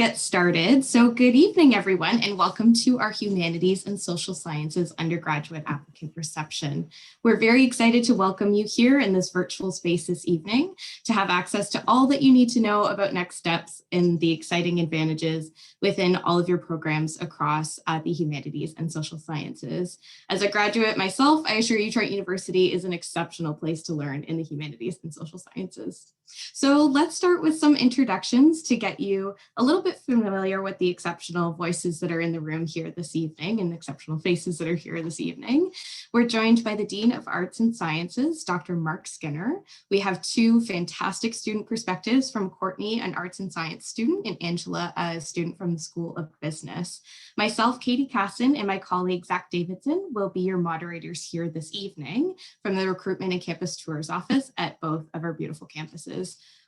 get started. So good evening, everyone, and welcome to our Humanities and Social Sciences undergraduate applicant reception. We're very excited to welcome you here in this virtual space this evening to have access to all that you need to know about next steps and the exciting advantages within all of your programs across the Humanities and Social Sciences. As a graduate myself, I assure you Trent University is an exceptional place to learn in the Humanities and Social Sciences. So let's start with some introductions to get you a little bit familiar with the exceptional voices that are in the room here this evening and exceptional faces that are here this evening. We're joined by the Dean of Arts and Sciences, Dr. Mark Skinner. We have two fantastic student perspectives from Courtney, an arts and science student, and Angela, a student from the School of Business. Myself, Katie Casson, and my colleague, Zach Davidson, will be your moderators here this evening from the Recruitment and Campus Tours Office at both of our beautiful campuses.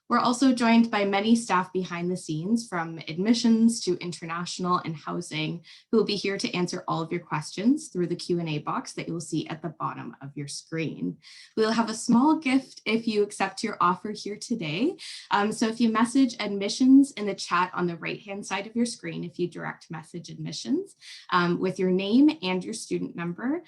We're also joined by many staff behind the scenes from admissions to international and housing who will be here to answer all of your questions through the Q&A box that you'll see at the bottom of your screen. We'll have a small gift if you accept your offer here today. So if you message admissions in the chat on the right-hand side of your screen, if you direct message admissions with your name and your student number,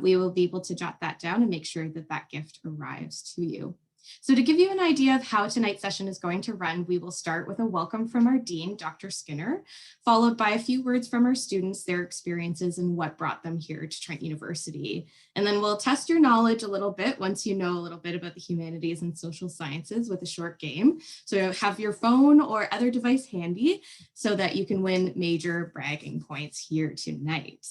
we will be able to jot that down and make sure that that gift arrives to you. So to give you an idea of how tonight's session is going to run, we will start with a welcome from our Dean, Dr. Skinner, followed by a few words from our students, their experiences and what brought them here to Trent University. And then we'll test your knowledge a little bit once you know a little bit about the humanities and social sciences with a short game. So have your phone or other device handy so that you can win major bragging points here tonight.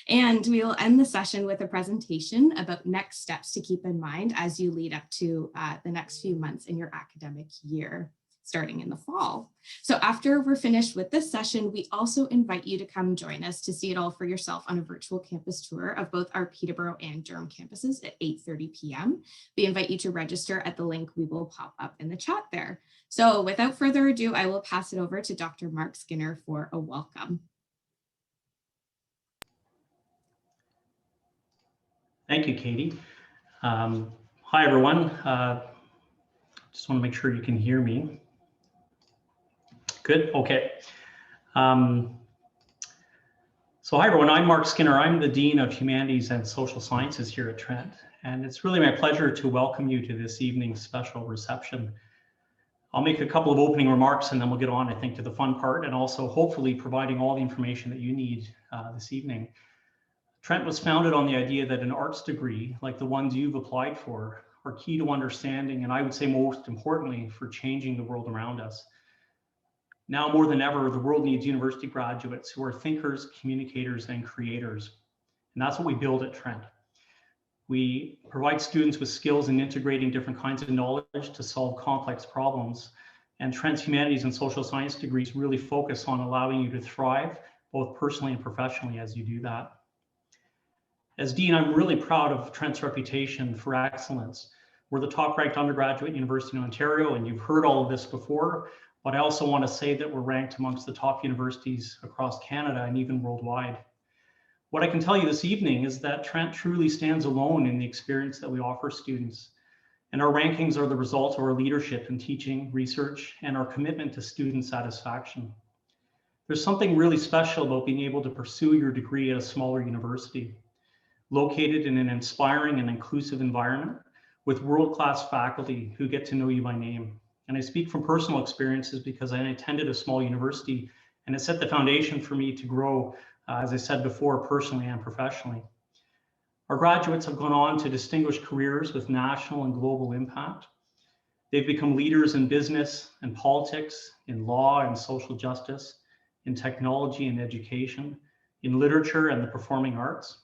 And we will end the session with a presentation about next steps to keep in mind as you lead up to the next few months in your academic year, starting in the fall. So after we're finished with this session, we also invite you to come join us to see it all for yourself on a virtual campus tour of both our Peterborough and Durham campuses at 8:30 p.m. We invite you to register at the link we will pop up in the chat there. So without further ado, I will pass it over to Dr. Mark Skinner for a welcome. Thank you, Katie. Hi, everyone. Just want to make sure you can hear me. Good, okay. So hi, everyone. I'm Mark Skinner. I'm the Dean of Humanities and Social Sciences here at Trent. And it's really my pleasure to welcome you to this evening's special reception. I'll make a couple of opening remarks and then we'll get on, I think, to the fun part and also hopefully providing all the information that you need this evening. Trent was founded on the idea that an arts degree, like the ones you've applied for, are key to understanding, and I would say most importantly, for changing the world around us. Now more than ever, the world needs university graduates who are thinkers, communicators, and creators. And that's what we build at Trent. We provide students with skills in integrating different kinds of knowledge to solve complex problems. And Trent's Humanities and Social Science degrees really focus on allowing you to thrive, both personally and professionally as you do that. As Dean, I'm really proud of Trent's reputation for excellence. We're the top ranked undergraduate university in Ontario, and you've heard all of this before, but I also want to say that we're ranked amongst the top universities across Canada and even worldwide. What I can tell you this evening is that Trent truly stands alone in the experience that we offer students. And our rankings are the result of our leadership in teaching, research, and our commitment to student satisfaction. There's something really special about being able to pursue your degree at a smaller university, located in an inspiring and inclusive environment with world-class faculty who get to know you by name. And I speak from personal experiences because I attended a small university and it set the foundation for me to grow, as I said before, personally and professionally. Our graduates have gone on to distinguished careers with national and global impact. They've become leaders in business and politics, in law and social justice, in technology and education, in literature and the performing arts.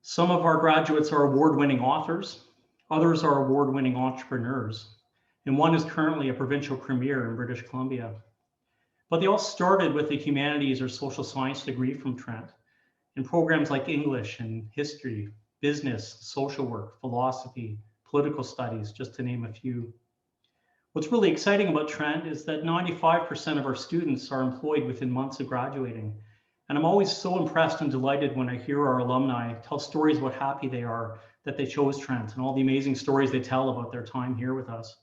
Some of our graduates are award-winning authors, others are award-winning entrepreneurs, and one is currently a provincial premier in British Columbia. But they all started with a humanities or social science degree from Trent in programs like English and history, business, social work, philosophy, political studies, just to name a few. What's really exciting about Trent is that 95% of our students are employed within months of graduating. And I'm always so impressed and delighted when I hear our alumni tell stories about how happy they are that they chose Trent and all the amazing stories they tell about their time here with us.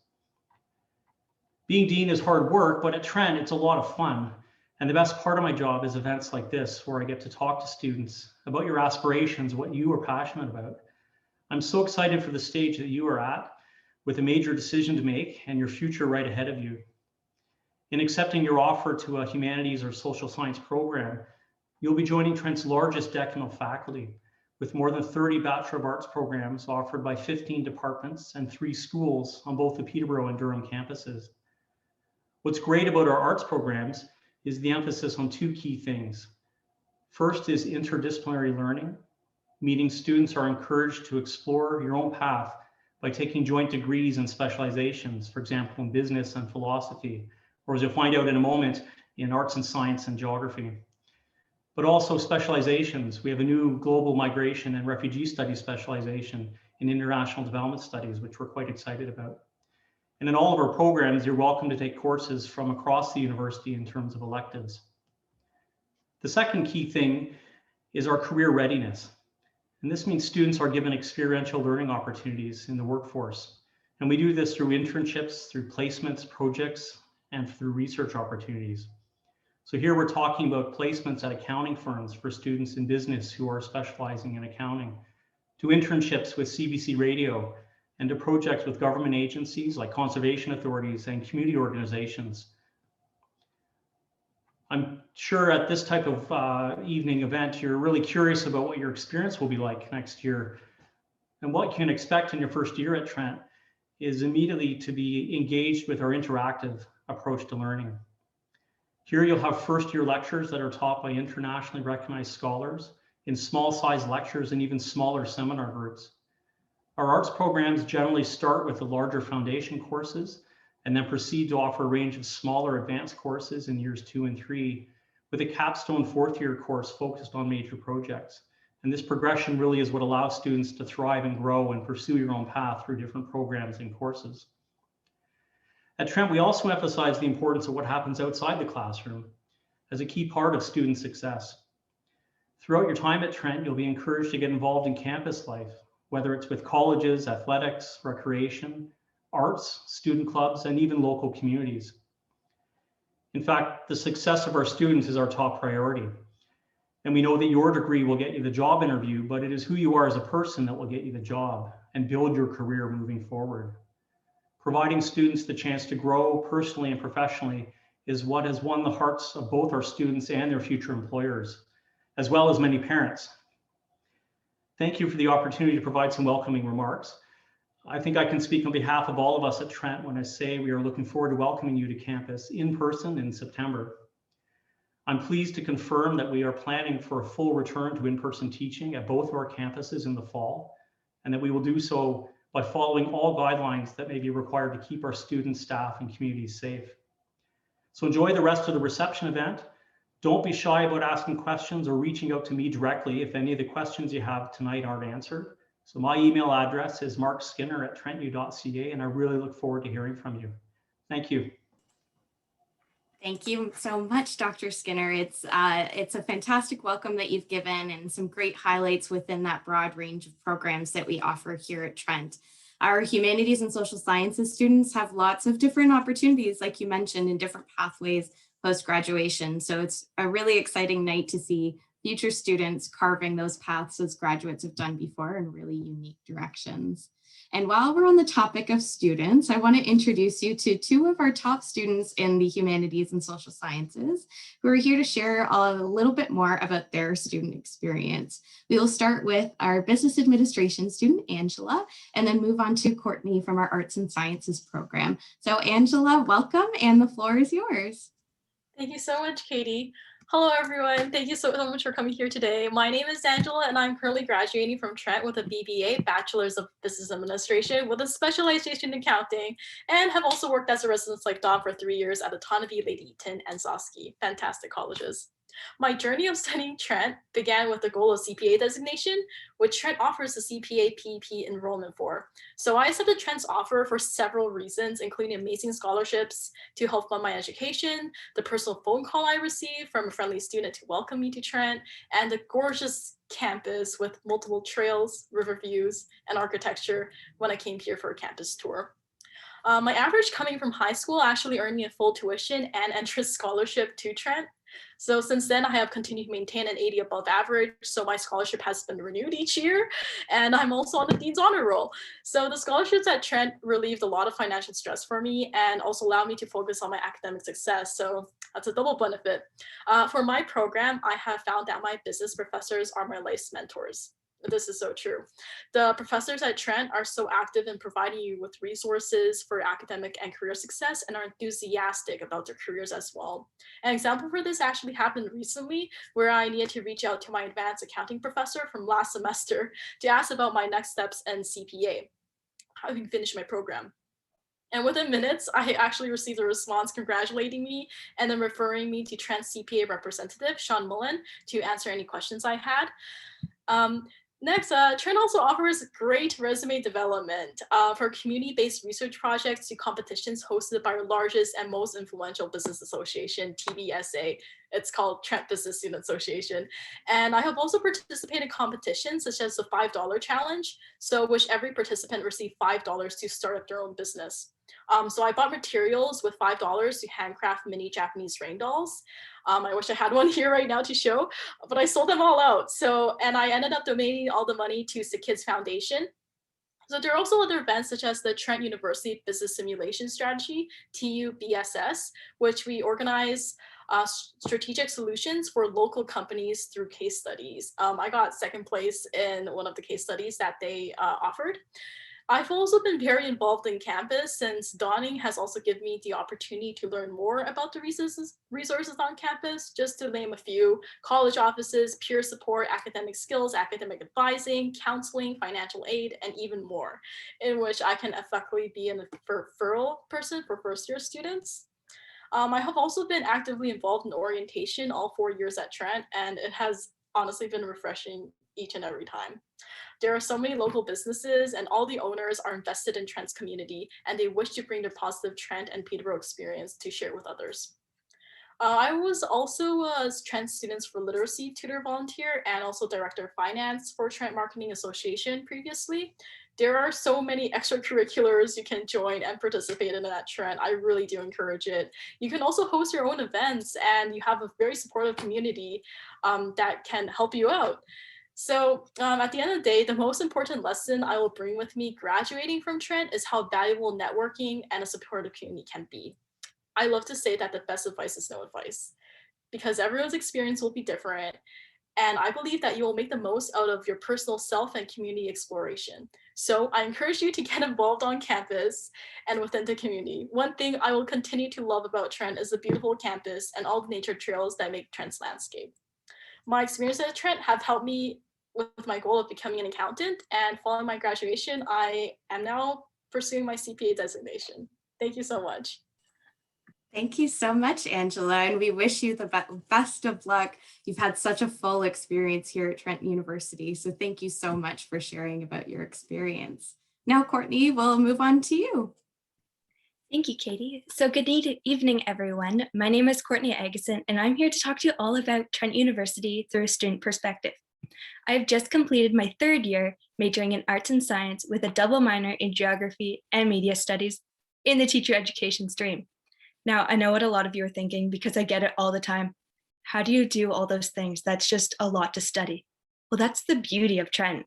Being dean is hard work, but at Trent, it's a lot of fun. And the best part of my job is events like this, where I get to talk to students about your aspirations, what you are passionate about. I'm so excited for the stage that you are at, with a major decision to make and your future right ahead of you. In accepting your offer to a humanities or social science program, you'll be joining Trent's largest decanal faculty, with more than 30 Bachelor of Arts programs offered by 15 departments and 3 schools on both the Peterborough and Durham campuses. What's great about our arts programs is the emphasis on 2 key things. First is interdisciplinary learning, meaning students are encouraged to explore your own path by taking joint degrees and specializations, for example, in business and philosophy, or as you'll find out in a moment, in arts and science and geography. But also specializations. We have a new global migration and refugee studies specialization in international development studies, which we're quite excited about. And in all of our programs, you're welcome to take courses from across the university in terms of electives. The second key thing is our career readiness. And this means students are given experiential learning opportunities in the workforce. And we do this through internships, through placements, projects, and through research opportunities. So here we're talking about placements at accounting firms for students in business who are specializing in accounting, to internships with CBC Radio, and to projects with government agencies like conservation authorities and community organizations. I'm sure at this type of evening event, you're really curious about what your experience will be like next year. And what you can expect in your first year at Trent is immediately to be engaged with our interactive approach to learning. Here you'll have first year lectures that are taught by internationally recognized scholars in small size lectures and even smaller seminar groups. Our arts programs generally start with the larger foundation courses and then proceed to offer a range of smaller advanced courses in years 2 and 3, with a capstone 4th year course focused on major projects. And this progression really is what allows students to thrive and grow and pursue your own path through different programs and courses. At Trent, we also emphasize the importance of what happens outside the classroom as a key part of student success. Throughout your time at Trent, you'll be encouraged to get involved in campus life, whether it's with colleges, athletics, recreation, arts, student clubs, and even local communities. In fact, the success of our students is our top priority. And we know that your degree will get you the job interview, but it is who you are as a person that will get you the job and build your career moving forward. Providing students the chance to grow personally and professionally is what has won the hearts of both our students and their future employers, as well as many parents. Thank you for the opportunity to provide some welcoming remarks. I think I can speak on behalf of all of us at Trent when I say we are looking forward to welcoming you to campus in person in September. I'm pleased to confirm that we are planning for a full return to in-person teaching at both of our campuses in the fall, and that we will do so by following all guidelines that may be required to keep our students, staff, and communities safe. So enjoy the rest of the reception event. Don't be shy about asking questions or reaching out to me directly if any of the questions you have tonight aren't answered. So my email address is markskinner@trentu.ca, and I really look forward to hearing from you. Thank you. Thank you so much, Dr. Skinner. It's a fantastic welcome that you've given and some great highlights within that broad range of programs that we offer here at Trent. Our humanities and social sciences students have lots of different opportunities, like you mentioned, in different pathways post-graduation. So it's a really exciting night to see future students carving those paths as graduates have done before in really unique directions. And while we're on the topic of students, I want to introduce you to 2 of our top students in the humanities and social sciences who are here to share a little bit more about their student experience. We will start with our business administration student, Angela, and then move on to Courtney from our arts and sciences program. So Angela, welcome, and the floor is yours. Thank you so much, Katie. Hello, everyone. Thank you so much for coming here today. My name is Angela, and I'm currently graduating from Trent with a BBA, Bachelor's of Business Administration, with a specialization in accounting, and have also worked as a residence-like dom for 3 years at Otonabee, Lady Eaton, and Zosky. Fantastic colleges. My journey of studying Trent began with the goal of CPA designation, which Trent offers the CPA PEP enrollment for. So I accepted Trent's offer for several reasons, including amazing scholarships to help fund my education, the personal phone call I received from a friendly student to welcome me to Trent, and the gorgeous campus with multiple trails, river views, and architecture when I came here for a campus tour. My average coming from high school actually earned me a full tuition and entrance scholarship to Trent. So since then, I have continued to maintain an 80 above average. So my scholarship has been renewed each year, and I'm also on the Dean's Honor Roll. So the scholarships at Trent relieved a lot of financial stress for me and also allowed me to focus on my academic success. So that's a double benefit. For my program, I have found that my business professors are my life's mentors. This is so true. The professors at Trent are so active in providing you with resources for academic and career success and are enthusiastic about their careers as well. An example for this actually happened recently where I needed to reach out to my advanced accounting professor from last semester to ask about my next steps in CPA, having finished my program. And within minutes, I actually received a response congratulating me and then referring me to Trent CPA representative, Sean Mullen, to answer any questions I had. Next, Trent also offers great resume development for community-based research projects to competitions hosted by our largest and most influential business association, TBSA. It's called Trent Business Student Association. And I have also participated in competitions such as the $5 challenge, so which every participant received $5 to start up their own business. So I bought materials with $5 to handcraft mini Japanese rain dolls. I wish I had one here right now to show, but I sold them all out. So, and I ended up donating all the money to the Kids Foundation. So there are also other events such as the Trent University Business Simulation Strategy, TUBSS, which we organize strategic solutions for local companies through case studies. I got second place in one of the case studies that they offered. I've also been very involved in campus since Dawning has also given me the opportunity to learn more about the resources on campus, just to name a few: college offices, peer support, academic skills, academic advising, counseling, financial aid, and even more, in which I can effectively be an referral person for first-year students. I have also been actively involved in orientation all 4 years at Trent, and it has honestly been refreshing each and every time. There are so many local businesses and all the owners are invested in Trent's community and they wish to bring their positive Trent and Peterborough experience to share with others. I was also a Trent Students for Literacy tutor volunteer and also director of finance for Trent Marketing Association previously. There are so many extracurriculars you can join and participate in at Trent. I really do encourage it. You can also host your own events and you have a very supportive community that can help you out. So at the end of the day, the most important lesson I will bring with me graduating from Trent is how valuable networking and a supportive community can be. I love to say that the best advice is no advice because everyone's experience will be different. And I believe that you will make the most out of your personal self and community exploration. So I encourage you to get involved on campus and within the community. One thing I will continue to love about Trent is the beautiful campus and all the nature trails that make Trent's landscape. My experiences at Trent have helped me with my goal of becoming an accountant, and following my graduation, I am now pursuing my CPA designation. Thank you so much. Thank you so much, Angela, and we wish you the best of luck. You've had such a full experience here at Trent University, so thank you so much for sharing about your experience. Now, Courtney, we'll move on to you. Thank you, Katie. So good evening, everyone. My name is Courtney Agason, and I'm here to talk to you all about Trent University through a student perspective. I have just completed my third year majoring in arts and science with a double minor in geography and media studies in the teacher education stream. Now, I know what a lot of you are thinking because I get it all the time. How do you do all those things? That's just a lot to study. Well, that's the beauty of Trent.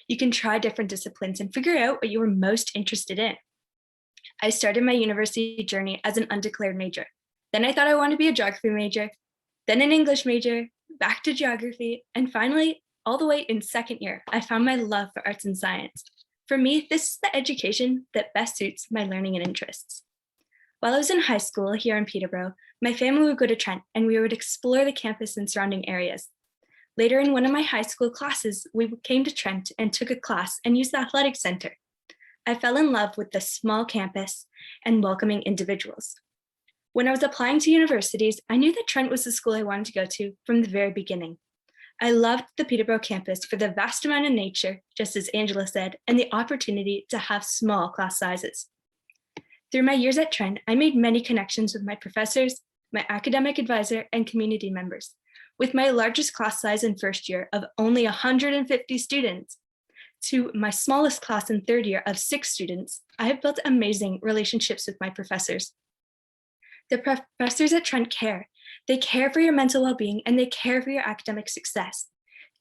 You can try different disciplines and figure out what you are most interested in. I started my university journey as an undeclared major. Then I thought I wanted to be a geography major, then an English major, back to geography, and finally, all the way in second year, I found my love for arts and science. For me, this is the education that best suits my learning and interests. While I was in high school here in Peterborough, my family would go to Trent and we would explore the campus and surrounding areas. Later in one of my high school classes, we came to Trent and took a class and used the athletic center. I fell in love with the small campus and welcoming individuals. When I was applying to universities, I knew that Trent was the school I wanted to go to from the very beginning. I loved the Peterborough campus for the vast amount of nature, just as Angela said, and the opportunity to have small class sizes. Through my years at Trent, I made many connections with my professors, my academic advisor, and community members. With my largest class size in first year of only 150 students, to my smallest class in third year of 6 students, I have built amazing relationships with my professors. The professors at Trent care. They care for your mental well-being and they care for your academic success.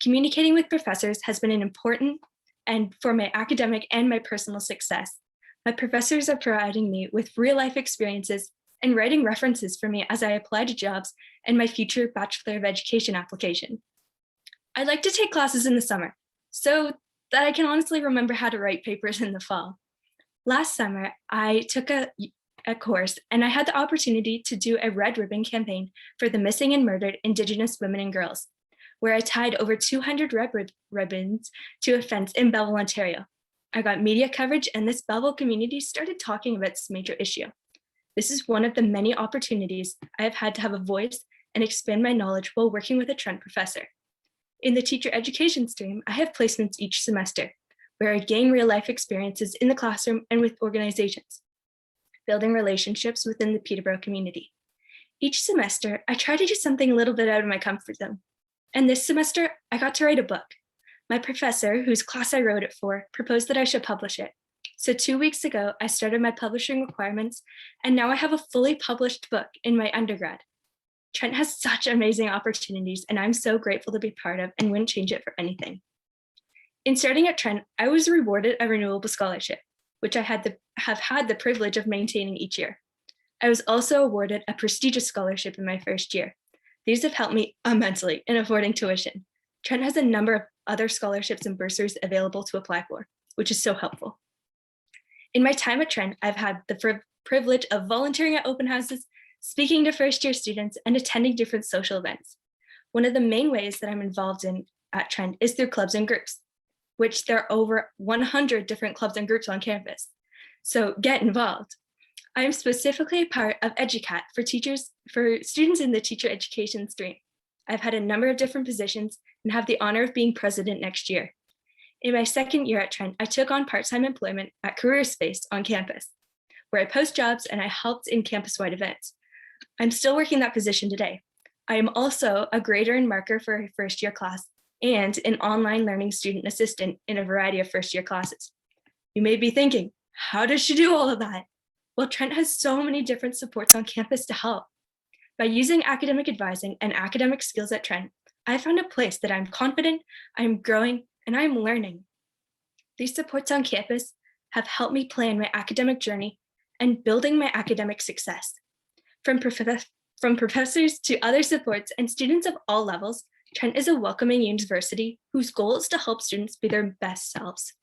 Communicating with professors has been an important and for my academic and my personal success. My professors are providing me with real-life experiences and writing references for me as I apply to jobs and my future Bachelor of Education application. I like to take classes in the summer so that I can honestly remember how to write papers in the fall. Last summer, I took a course and I had the opportunity to do a red ribbon campaign for the missing and murdered Indigenous women and girls, where I tied over 200 red ribbons to a fence in Belleville, Ontario. I got media coverage and this Belleville community started talking about this major issue. This is one of the many opportunities I have had to have a voice and expand my knowledge while working with a Trent professor. In the teacher education stream, I have placements each semester, where I gain real-life experiences in the classroom and with organizations, building relationships within the Peterborough community. Each semester, I try to do something a little bit out of my comfort zone. And this semester, I got to write a book. My professor, whose class I wrote it for, proposed that I should publish it. So 2 weeks ago, I started my publishing requirements, and now I have a fully published book in my undergrad. Trent has such amazing opportunities, and I'm so grateful to be part of and wouldn't change it for anything. In starting at Trent, I was rewarded a Renewable scholarship, which I have had the privilege of maintaining each year. I was also awarded a prestigious scholarship in my first year. These have helped me immensely in affording tuition. Trent has a number of other scholarships and bursaries available to apply for, which is so helpful. In my time at Trent, I've had the privilege of volunteering at open houses, speaking to first-year students, and attending different social events. One of the main ways that I'm involved in at Trent is through clubs and groups, which there are over 100 different clubs and groups on campus. So get involved. I am specifically a part of EduCat for students in the teacher education stream. I've had a number of different positions and have the honor of being president next year. In my second year at Trent, I took on part-time employment at Career Space on campus, where I post jobs and I helped in campus-wide events. I'm still working that position today. I am also a grader and marker for a first-year class and an online learning student assistant in a variety of first-year classes. You may be thinking, how does she do all of that? Well, Trent has so many different supports on campus to help. By using academic advising and academic skills at Trent, I found a place that I'm confident, I'm growing, and I'm learning. These supports on campus have helped me plan my academic journey and building my academic success. From professors to other supports and students of all levels, Trent is a welcoming university whose goal is to help students be their best selves.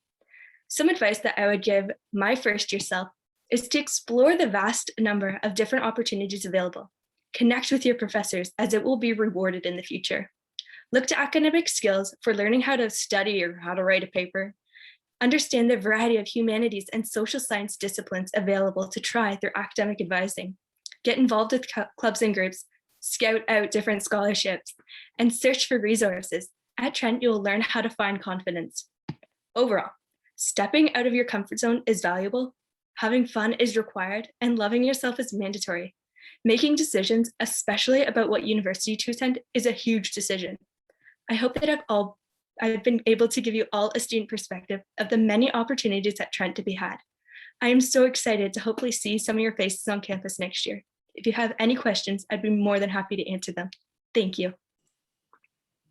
Some advice that I would give my first-year self is to explore the vast number of different opportunities available. Connect with your professors as it will be rewarded in the future. Look to academic skills for learning how to study or how to write a paper. Understand the variety of humanities and social science disciplines available to try through academic advising. Get involved with clubs and groups, scout out different scholarships, and search for resources. At Trent, you will learn how to find confidence. Overall, stepping out of your comfort zone is valuable, having fun is required, and loving yourself is mandatory. Making decisions, especially about what university to attend, is a huge decision. I hope that I've been able to give you all a student perspective of the many opportunities at Trent to be had. I am so excited to hopefully see some of your faces on campus next year. If you have any questions, I'd be more than happy to answer them. Thank you.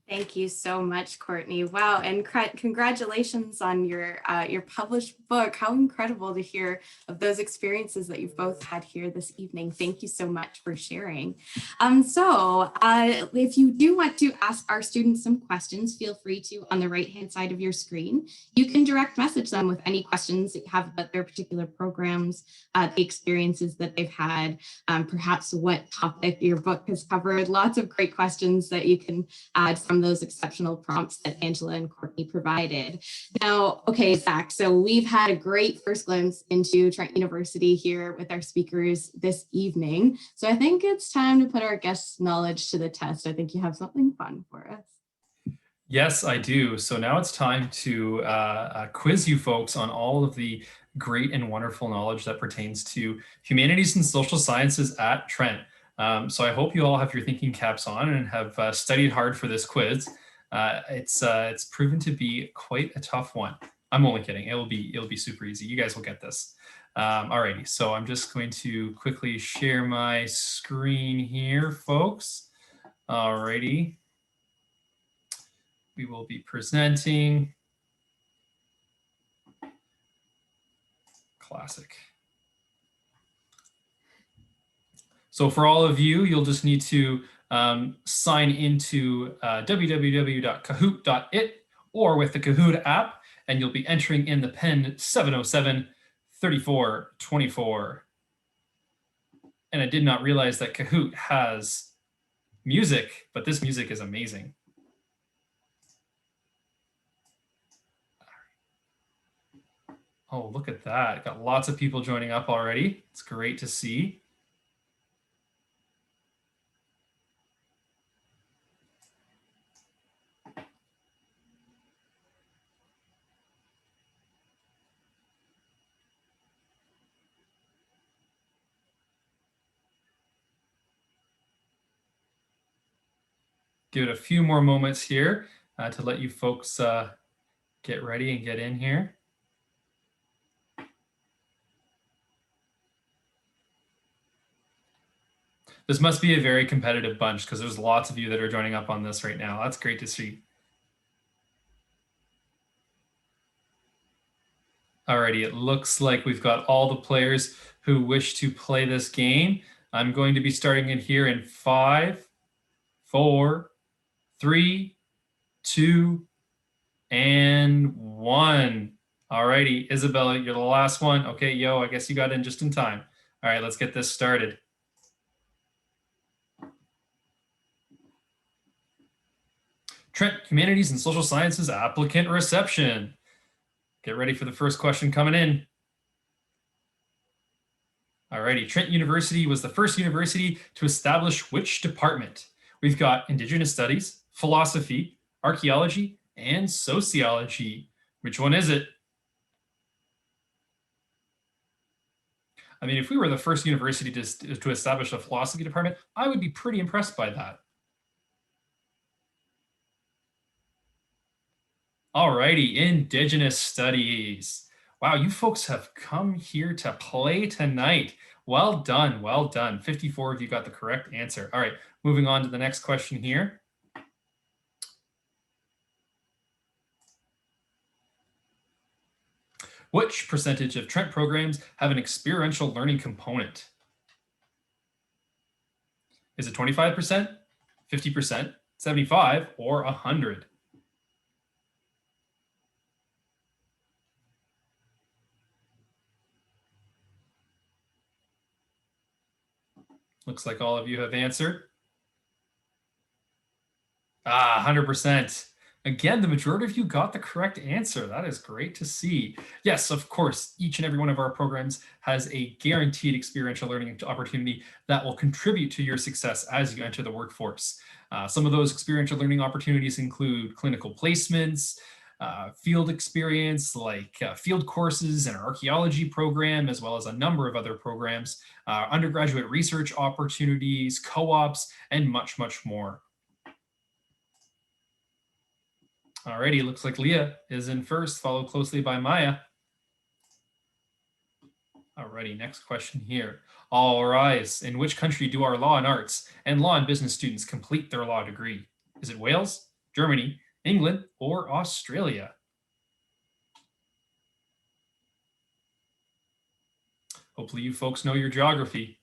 Thank you so much, Courtney. Wow, and congratulations on your published book. How incredible to hear of those experiences that you've both had here this evening. Thank you so much for sharing. If you do want to ask our students some questions, feel free to on the right-hand side of your screen. You can direct message them with any questions that you have about their particular programs, the experiences that they've had, perhaps what topic your book has covered. Lots of great questions that you can add from those exceptional prompts that Angela and Courtney provided. Now, okay, Zach, so we've had a great first glimpse into Trent University here with our speakers this evening. So I think it's time to put our guests' knowledge to the test. I think you have something fun for us. Yes, I do. So now it's time to quiz you folks on all of the great and wonderful knowledge that pertains to humanities and social sciences at Trent. So I hope you all have your thinking caps on and have studied hard for this quiz. It's proven to be quite a tough one. I'm only kidding. It'll be super easy. You guys will get this. Alrighty, so I'm just going to quickly share my screen here, folks. Alrighty. We will be presenting. Classic. So for all of you, you'll just need to sign into www.kahoot.it or with the Kahoot app, and you'll be entering in the PIN 707-3424. And I did not realize that Kahoot has music, but this music is amazing. Oh, look at that. Got lots of people joining up already. It's great to see. Give it a few more moments here to let you folks get ready and get in here. This must be a very competitive bunch because there's lots of you that are joining up on this right now. That's great to see. Alrighty, it looks like we've got all the players who wish to play this game. I'm going to be starting it here in 5, 4, 3, 2, and 1. Alrighty, Isabella, you're the last one. Okay, yo, I guess you got in just in time. All right, let's get this started. Trent, Humanities and Social Sciences applicant reception. Get ready for the first question coming in. Alrighty, Trent University was the first university to establish which department? We've got Indigenous Studies, Philosophy, Archaeology, and Sociology. Which one is it? I mean, if we were the first university to establish a philosophy department, I would be pretty impressed by that. Alrighty, Indigenous Studies. Wow, you folks have come here to play tonight. Well done, well done. 54 of you got the correct answer. All right, moving on to the next question here. Which percentage of Trent programs have an experiential learning component? Is it 25%, 50%, 75, or 100? Looks like all of you have answered. 100%. Again, the majority of you got the correct answer. That is great to see. Yes, of course, each and every one of our programs has a guaranteed experiential learning opportunity that will contribute to your success as you enter the workforce. Some of those experiential learning opportunities include clinical placements, field experience like field courses in our archaeology program, as well as a number of other programs, undergraduate research opportunities, co-ops, and much, much more. Alrighty, looks like Leah is in first, followed closely by Maya. Alrighty, next question here. All rise. In which country do our law and arts and law and business students complete their law degree? Is it Wales, Germany, England, or Australia? Hopefully you folks know your geography.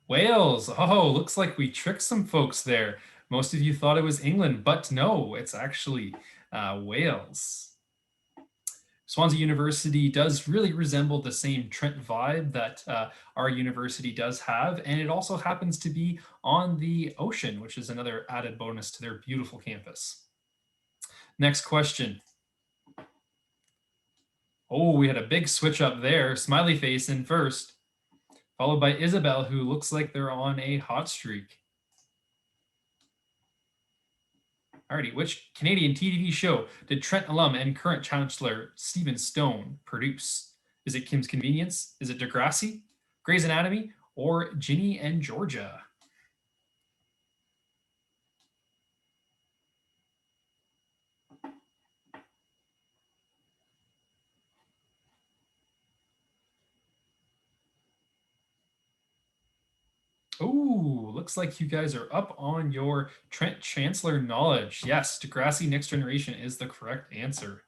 Wales. Oh, looks like we tricked some folks there. Most of you thought it was England, but no, it's actually Wales. Swansea University does really resemble the same Trent vibe that our university does have, and it also happens to be on the ocean, which is another added bonus to their beautiful campus. Next question. Oh, we had a big switch up there. Smiley face in first, followed by Isabel, who looks like they're on a hot streak. Alrighty, which Canadian TV show did Trent alum and current Chancellor Stephen Stone produce? Is it Kim's Convenience? Is it Degrassi, Grey's Anatomy, or Ginny and Georgia? Oh, looks like you guys are up on your Trent Chancellor knowledge. Yes, Degrassi Next Generation is the correct answer.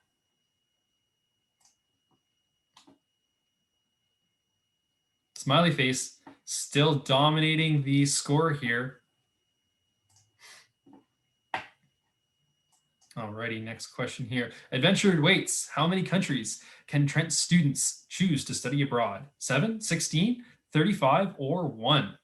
Smiley face still dominating the score here. Alrighty, next question here. Adventure waits. How many countries can Trent students choose to study abroad? 7, 16, 35, or 1?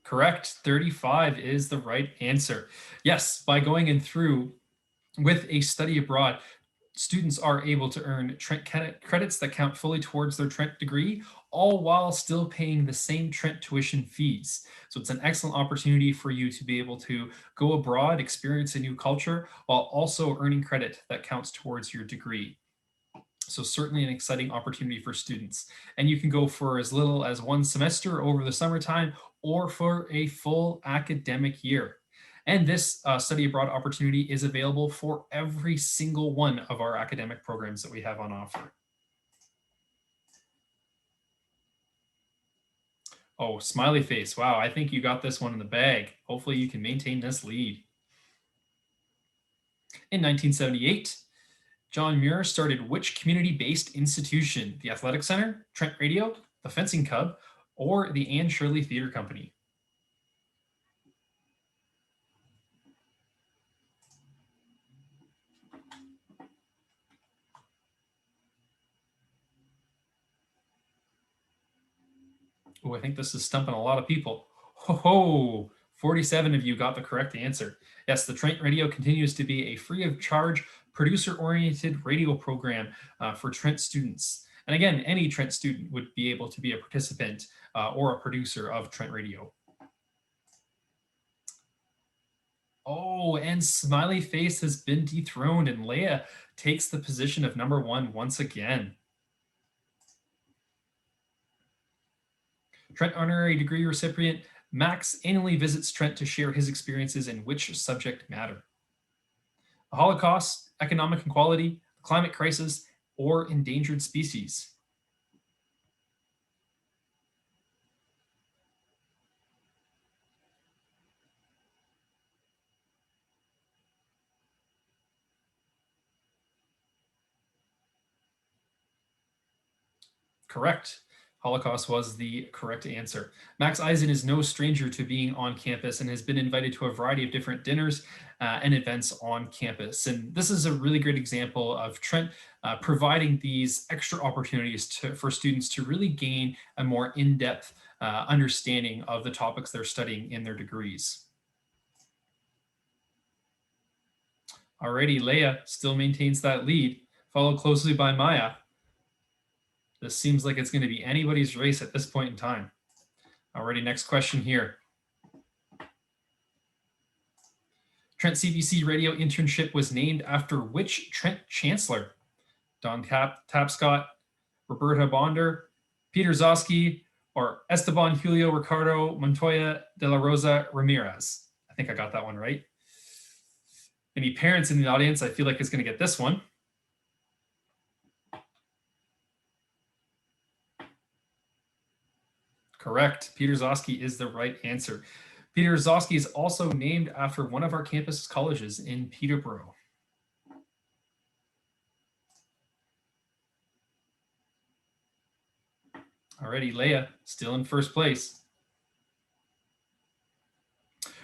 Correct. 35 is the right answer. Yes, by going in through with a study abroad, students are able to earn Trent credits that count fully towards their Trent degree, all while still paying the same Trent tuition fees. So it's an excellent opportunity for you to be able to go abroad, experience a new culture, while also earning credit that counts towards your degree. So certainly an exciting opportunity for students. And you can go for as little as 1 semester over the summertime or for a full academic year. And this study abroad opportunity is available for every single one of our academic programs that we have on offer. Oh, smiley face. Wow, I think you got this one in the bag. Hopefully you can maintain this lead. In 1978, John Muir started which community-based institution? The Athletic Center, Trent Radio, the Fencing Club, or the Anne Shirley Theatre Company? Oh, I think this is stumping a lot of people. Ho, 47 of you got the correct answer. Yes, the Trent Radio continues to be a free of charge, producer-oriented radio program for Trent students. And again, any Trent student would be able to be a participant or a producer of Trent Radio. Oh, and Smiley Face has been dethroned, and Leia takes the position of number 1 once again. Trent honorary degree recipient Max annually visits Trent to share his experiences in which subject matter? The Holocaust, economic inequality, climate crisis, or endangered species? Correct. Holocaust was the correct answer. Max Eisen is no stranger to being on campus and has been invited to a variety of different dinners and events on campus. And this is a really great example of Trent providing these extra opportunities for students to really gain a more in-depth understanding of the topics they're studying in their degrees. Alrighty, Leia still maintains that lead, followed closely by Maya. This seems like it's going to be anybody's race at this point in time. Alrighty, next question here. Trent CBC radio internship was named after which Trent chancellor? Don Tapscott, Roberta Bonder, Peter Zosky, or Esteban Julio Ricardo Montoya de la Rosa Ramirez? I think I got that one right. Any parents in the audience, I feel like is going to get this one. Correct. Peter Zosky is the right answer. Peter Zosky is also named after one of our campus colleges in Peterborough. Alrighty, Leia, still in first place.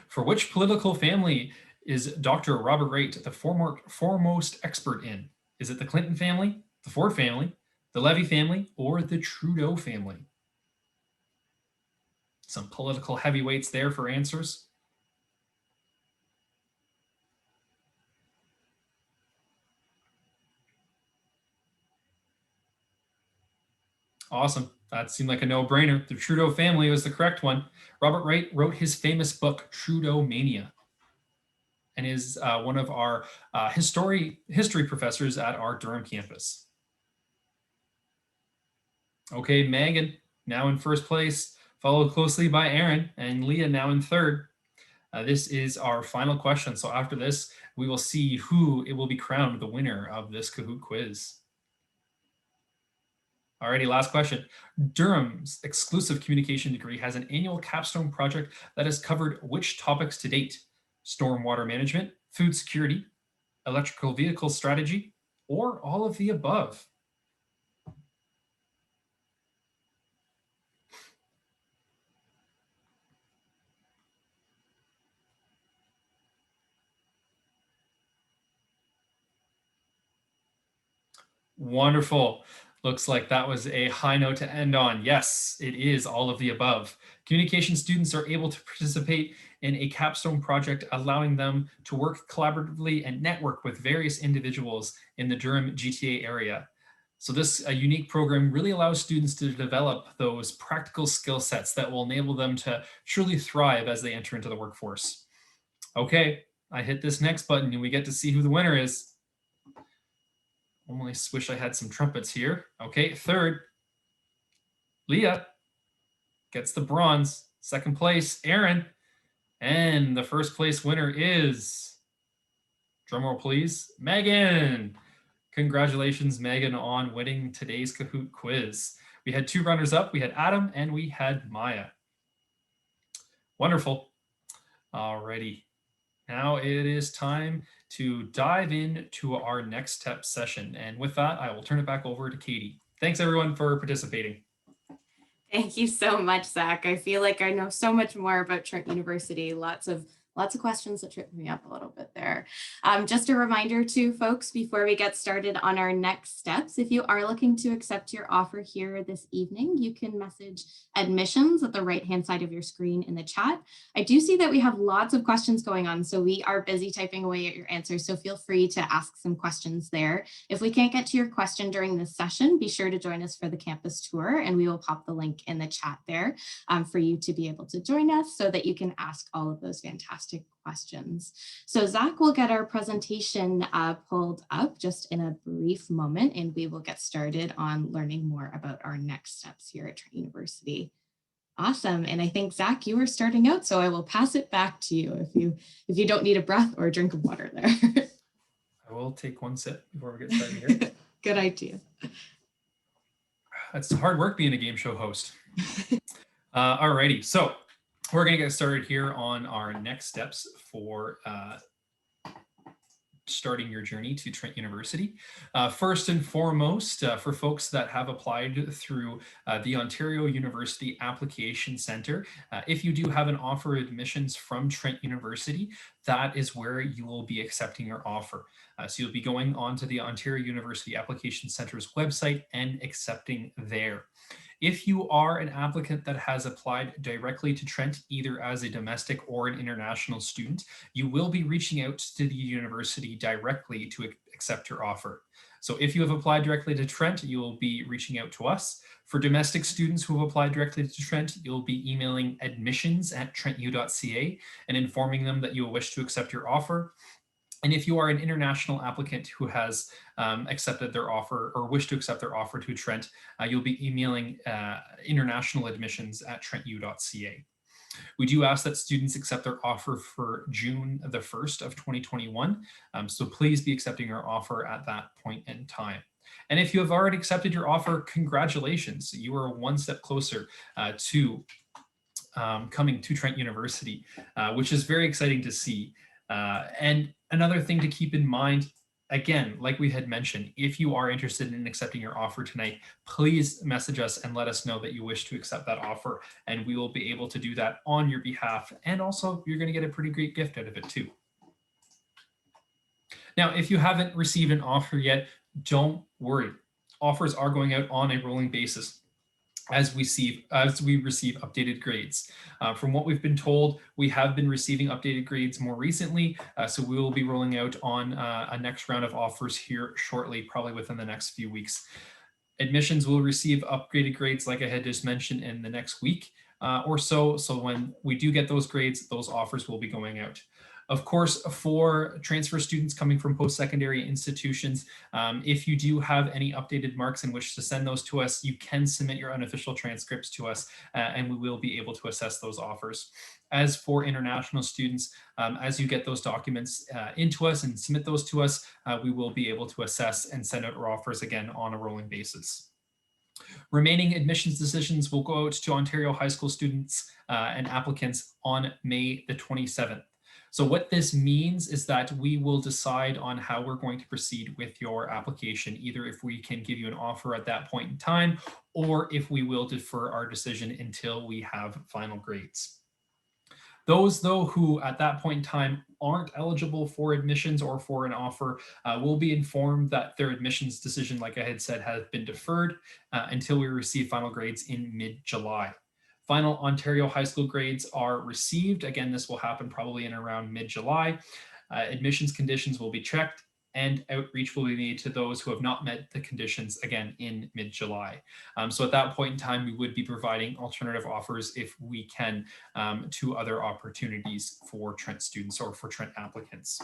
For which political family is Dr. Robert Wright the foremost expert in? Is it the Clinton family, the Ford family, the Levy family, or the Trudeau family? Some political heavyweights there for answers. Awesome. That seemed like a no-brainer. The Trudeau family was the correct one. Robert Wright wrote his famous book, Trudeau Mania, and is one of our history professors at our Durham campus. Okay, Megan, now in first place, followed closely by Aaron, and Leah now in third. This is our final question. So after this, we will see who it will be crowned the winner of this Kahoot quiz. Alrighty, last question. Durham's exclusive communication degree has an annual capstone project that has covered which topics to date? Stormwater management, food security, electrical vehicle strategy, or all of the above? Wonderful. Looks like that was a high note to end on. Yes, it is all of the above. Communication students are able to participate in a capstone project, allowing them to work collaboratively and network with various individuals in the Durham GTA area. So this unique program really allows students to develop those practical skill sets that will enable them to truly thrive as they enter into the workforce. Okay, I hit this next button and we get to see who the winner is. Only wish I had some trumpets here. Okay, third, Leah gets the bronze. Second place, Aaron. And the first place winner is, drumroll please, Megan. Congratulations, Megan, on winning today's Kahoot quiz. We had two runners up. We had Adam and we had Maya. Wonderful. Alrighty. Now it is time to dive into our next step session. And with that, I will turn it back over to Katie. Thanks everyone for participating. Thank you so much, Zach. I feel like I know so much more about Trent University. Lots of questions that tripped me up a little bit there. Just a reminder to folks before we get started on our next steps, if you are looking to accept your offer here this evening, you can message admissions at the right-hand side of your screen in the chat. I do see that we have lots of questions going on, so we are busy typing away at your answers, so feel free to ask some questions there. If we can't get to your question during this session, be sure to join us for the campus tour, and we will pop the link in the chat there for you to be able to join us so that you can ask all of those fantastic questions. So Zach will get our presentation pulled up just in a brief moment, and we will get started on learning more about our next steps here at Trent University. Awesome. And I think, Zach, you were starting out, so I will pass it back to you if you don't need a breath or a drink of water there. I will take one sip before we get started here. Good idea. It's hard work being a game show host. Alrighty, so we're going to get started here on our next steps for starting your journey to Trent University. First and foremost, for folks that have applied through the Ontario University Application Centre, if you do have an offer of admissions from Trent University, that is where you will be accepting your offer. So you'll be going onto the Ontario University Application Centre's website and accepting there. If you are an applicant that has applied directly to Trent, either as a domestic or an international student, you will be reaching out to the university directly to accept your offer. So if you have applied directly to Trent, you will be reaching out to us. For domestic students who have applied directly to Trent, you'll be emailing admissions@trentu.ca and informing them that you wish to accept your offer. And if you are an international applicant who has accepted their offer or wish to accept their offer to Trent, you'll be emailing international admissions@trentu.ca. We do ask that students accept their offer for June the 1st of 2021. So please be accepting your offer at that point in time. And if you have already accepted your offer, congratulations. You are one step closer to coming to Trent University, which is very exciting to see. And another thing to keep in mind, again, like we had mentioned, if you are interested in accepting your offer tonight, please message us and let us know that you wish to accept that offer, and we will be able to do that on your behalf. And also, you're going to get a pretty great gift out of it too. Now, if you haven't received an offer yet, don't worry. Offers are going out on a rolling basis as we receive updated grades. From what we've been told, we have been receiving updated grades more recently, so we will be rolling out on a next round of offers here shortly, probably within the next few weeks. Admissions will receive upgraded grades, like I had just mentioned, in the next week or so. So when we do get those grades, those offers will be going out. Of course, for transfer students coming from post-secondary institutions, if you do have any updated marks and wish to send those to us, you can submit your unofficial transcripts to us and we will be able to assess those offers. As for international students, as you get those documents into us and submit those to us, we will be able to assess and send out our offers again on a rolling basis. Remaining admissions decisions will go out to Ontario high school students and applicants on May the 27th. So what this means is that we will decide on how we're going to proceed with your application, either if we can give you an offer at that point in time, or if we will defer our decision until we have final grades. Those, though, who at that point in time aren't eligible for admissions or for an offer will be informed that their admissions decision, like I had said, has been deferred until we receive final grades in mid-July. Final Ontario high school grades are received. Again, this will happen probably in around mid-July. Admissions conditions will be checked and outreach will be made to those who have not met the conditions again in mid-July. So at that point in time, we would be providing alternative offers if we can to other opportunities for Trent students or for Trent applicants.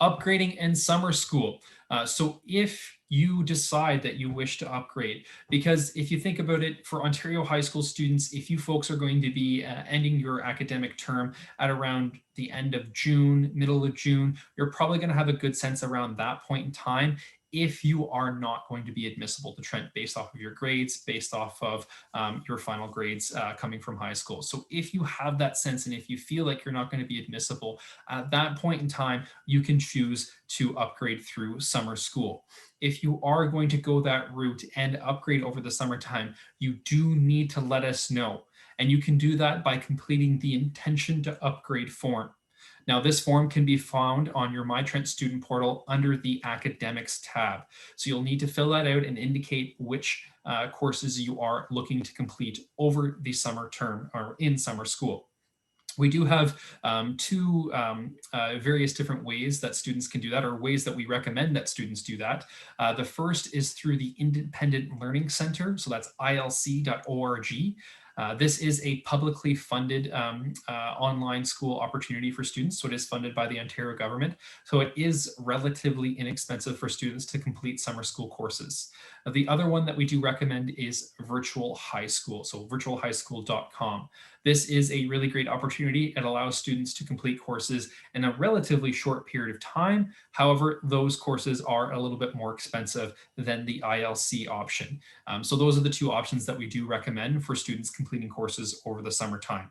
Upgrading and summer school. So if you decide that you wish to upgrade, because if you think about it, for Ontario high school students, if you folks are going to be ending your academic term at around the end of June, middle of June, you're probably going to have a good sense around that point in time if you are not going to be admissible to Trent based off of your grades, based off of your final grades coming from high school. So if you have that sense and if you feel like you're not going to be admissible, at that point in time, you can choose to upgrade through summer school. If you are going to go that route and upgrade over the summertime, you do need to let us know. And you can do that by completing the intention to upgrade form. Now, this form can be found on your My Trent student portal under the Academics tab. So you'll need to fill that out and indicate which courses you are looking to complete over the summer term or in summer school. We do have two various different ways that students can do that, or ways that we recommend that students do that. The first is through the Independent Learning Center, so that's ilc.org. This is a publicly funded online school opportunity for students, so it is funded by the Ontario government. So it is relatively inexpensive for students to complete summer school courses. The other one that we do recommend is Virtual High School, so virtualhighschool.com. This is a really great opportunity. It allows students to complete courses in a relatively short period of time. However, those courses are a little bit more expensive than the ILC option. So those are the two options that we do recommend for students completing courses over the summertime.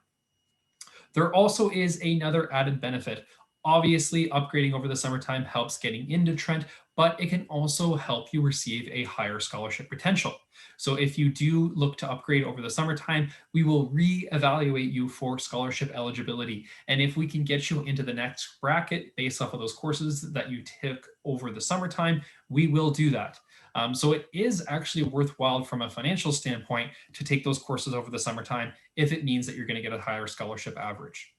There also is another added benefit. Obviously, upgrading over the summertime helps getting into Trent, but it can also help you receive a higher scholarship potential. So if you do look to upgrade over the summertime, we will re-evaluate you for scholarship eligibility. And if we can get you into the next bracket based off of those courses that you took over the summertime, we will do that. So it is actually worthwhile from a financial standpoint to take those courses over the summertime if it means that you're going to get a higher scholarship average.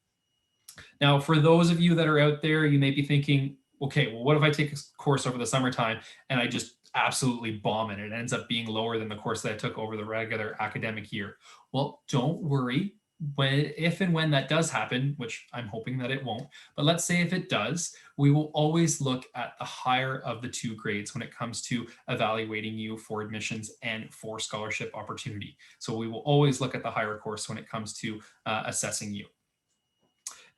Now, for those of you that are out there, you may be thinking, okay, well, what if I take a course over the summertime and I just absolutely bomb it? It ends up being lower than the course that I took over the regular academic year. Well, don't worry. If and when that does happen, which I'm hoping that it won't, but let's say if it does, we will always look at the higher of the two grades when it comes to evaluating you for admissions and for scholarship opportunity. So we will always look at the higher course when it comes to assessing you.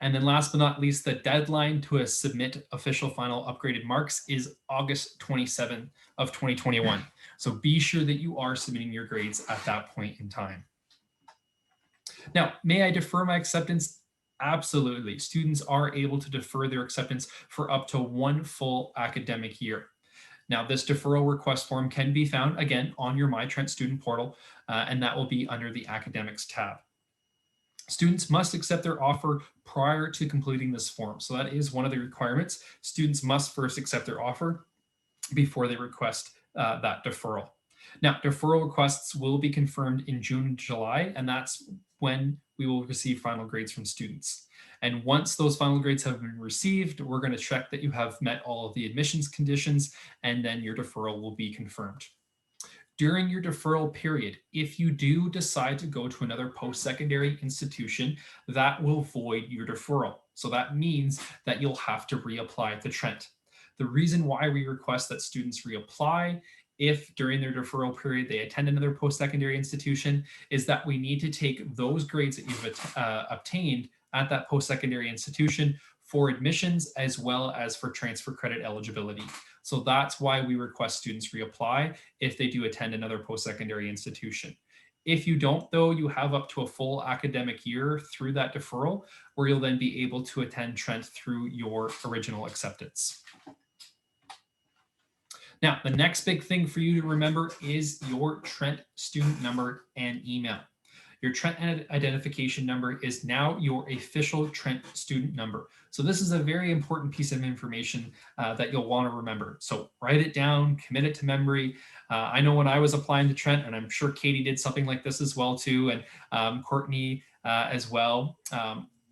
And then last but not least, the deadline to submit official final upgraded marks is August 27th of 2021. So be sure that you are submitting your grades at that point in time. Now, may I defer my acceptance? Absolutely. Students are able to defer their acceptance for up to one full academic year. Now, this deferral request form can be found, again, on your My Trent student portal, and that will be under the Academics tab. Students must accept their offer prior to completing this form. So that is one of the requirements. Students must first accept their offer before they request that deferral. Now, deferral requests will be confirmed in June and July, and that's when we will receive final grades from students. And once those final grades have been received, we're going to check that you have met all of the admissions conditions, and then your deferral will be confirmed. during your deferral period, if you do decide to go to another post-secondary institution, that will void your deferral. So that means that you'll have to reapply to Trent. The reason why we request that students reapply if during their deferral period they attend another post-secondary institution is that we need to take those grades that you've obtained at that post-secondary institution for admissions as well as for transfer credit eligibility. So that's why we request students reapply if they do attend another post-secondary institution. If you don't, though, you have up to a full academic year through that deferral, where you'll then be able to attend Trent through your original acceptance. Now, the next big thing for you to remember is your Trent student number and email. Your Trent identification number is now your official Trent student number. So this is a very important piece of information that you'll want to remember. So write it down, commit it to memory. I know when I was applying to Trent, and I'm sure Katie did something like this as well too, and Courtney as well.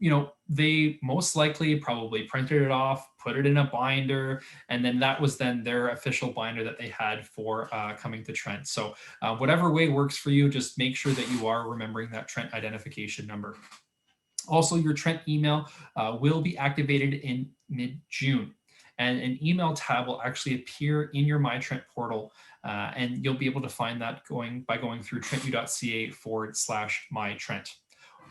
You know, they most likely probably printed it off, put it in a binder, and then that was then their official binder that they had for coming to Trent. So whatever way works for you, just make sure that you are remembering that Trent identification number. Also, your Trent email will be activated in mid-June, and an email tab will actually appear in your My Trent portal, and you'll be able to find that by going through trentu.ca/mytrent.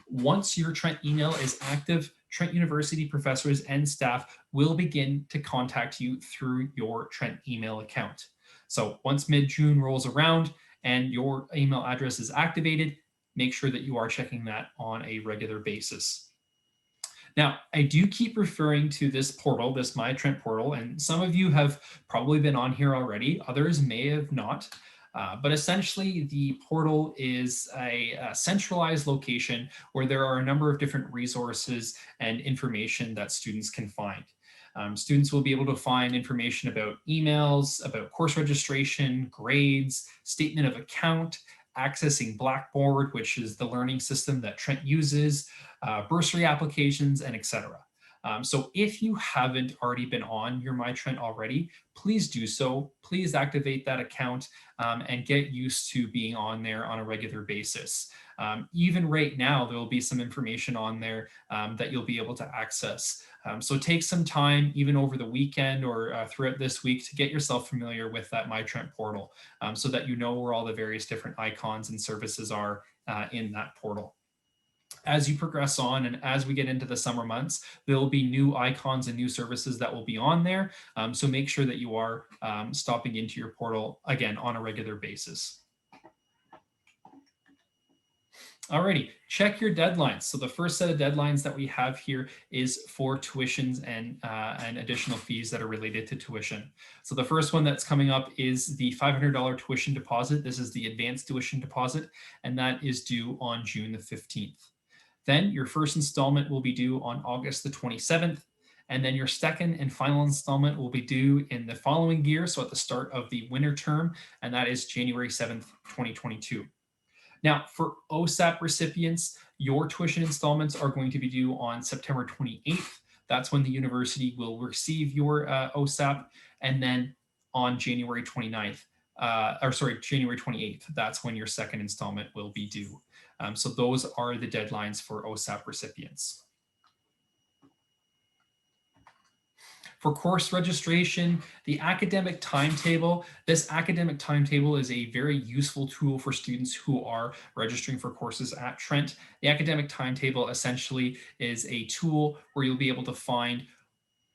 Once your Trent email is active, Trent University professors and staff will begin to contact you through your Trent email account. So once mid-June rolls around and your email address is activated, make sure that you are checking that on a regular basis. Now, I do keep referring to this portal, this My Trent portal, and some of you have probably been on here already, others may have not. But essentially, the portal is a centralized location where there are a number of different resources and information that students can find. Students will be able to find information about emails, about course registration, grades, statement of account, accessing Blackboard, which is the learning system that Trent uses, bursary applications, and etc. So if you haven't already been on your My Trent already, please do so. Please activate that account and get used to being on there on a regular basis. Even right now, there will be some information on there that you'll be able to access. So take some time, even over the weekend or throughout this week, to get yourself familiar with that My Trent portal so that you know where all the various different icons and services are in that portal. As you progress on and as we get into the summer months, there will be new icons and new services that will be on there. So make sure that you are stopping into your portal again on a regular basis. Alrighty, check your deadlines. So the first set of deadlines that we have here is for tuitions and additional fees that are related to tuition. So the first one that's coming up is the $500 tuition deposit. This is the advanced tuition deposit, and that is due on June the 15th. Then your first installment will be due on August the 27th. And then your second and final installment will be due in the following year, so at the start of the winter term, and that is January 7th, 2022. Now, for OSAP recipients, your tuition installments are going to be due on September 28th. That's when the university will receive your OSAP. And then on January 29th, January 28th, that's when your second installment will be due. So those are the deadlines for OSAP recipients. For course registration, the academic timetable. This academic timetable is a very useful tool for students who are registering for courses at Trent. The academic timetable essentially is a tool where you'll be able to find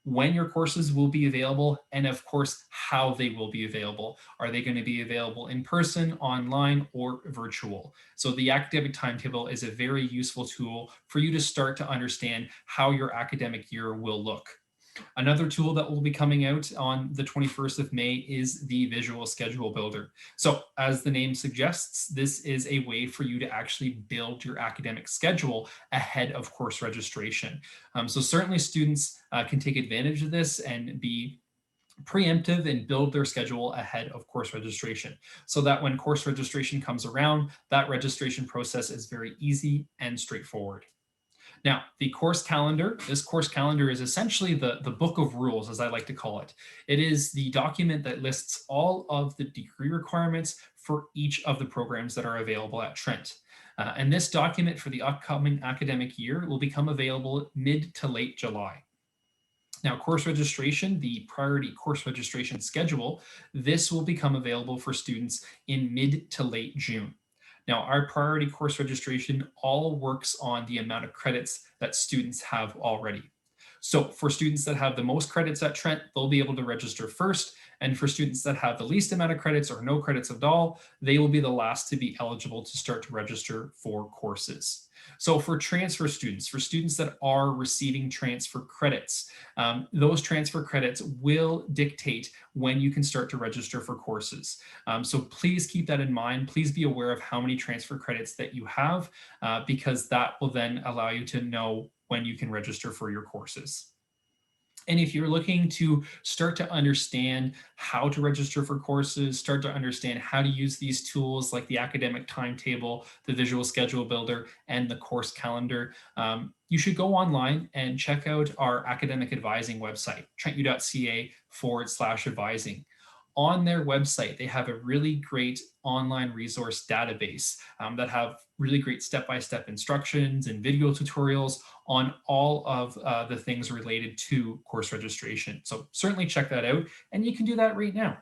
when your courses will be available and of course how they will be available. Are they going to be available in person, online, or virtual? So the academic timetable is a very useful tool for you to start to understand how your academic year will look. Another tool that will be coming out on the 21st of May is the Visual Schedule Builder. So as the name suggests, this is a way for you to actually build your academic schedule ahead of course registration. So certainly students can take advantage of this and be preemptive and build their schedule ahead of course registration so that when course registration comes around, that registration process is very easy and straightforward. Now, the course calendar, this course calendar is essentially the book of rules, as I like to call it. It is the document that lists all of the degree requirements for each of the programs that are available at Trent. And this document for the upcoming academic year will become available mid to late July. Now, course registration, the priority course registration schedule, this will become available for students in mid to late June. Now, our priority course registration all works on the amount of credits that students have already. So for students that have the most credits at Trent, they'll be able to register first. And for students that have the least amount of credits or no credits at all, they will be the last to be eligible to start to register for courses. So for transfer students, for students that are receiving transfer credits, those transfer credits will dictate when you can start to register for courses. So please keep that in mind. Please be aware of how many transfer credits that you have, because that will then allow you to know when you can register for your courses. And if you're looking to start to understand how to register for courses, start to understand how to use these tools like the Academic Timetable, the Visual Schedule Builder, and the course calendar, you should go online and check out our academic advising website, trentu.ca/advising. On their website, they have a really great online resource database that have really great step-by-step instructions and video tutorials on all of the things related to course registration. So certainly check that out, and you can do that right now.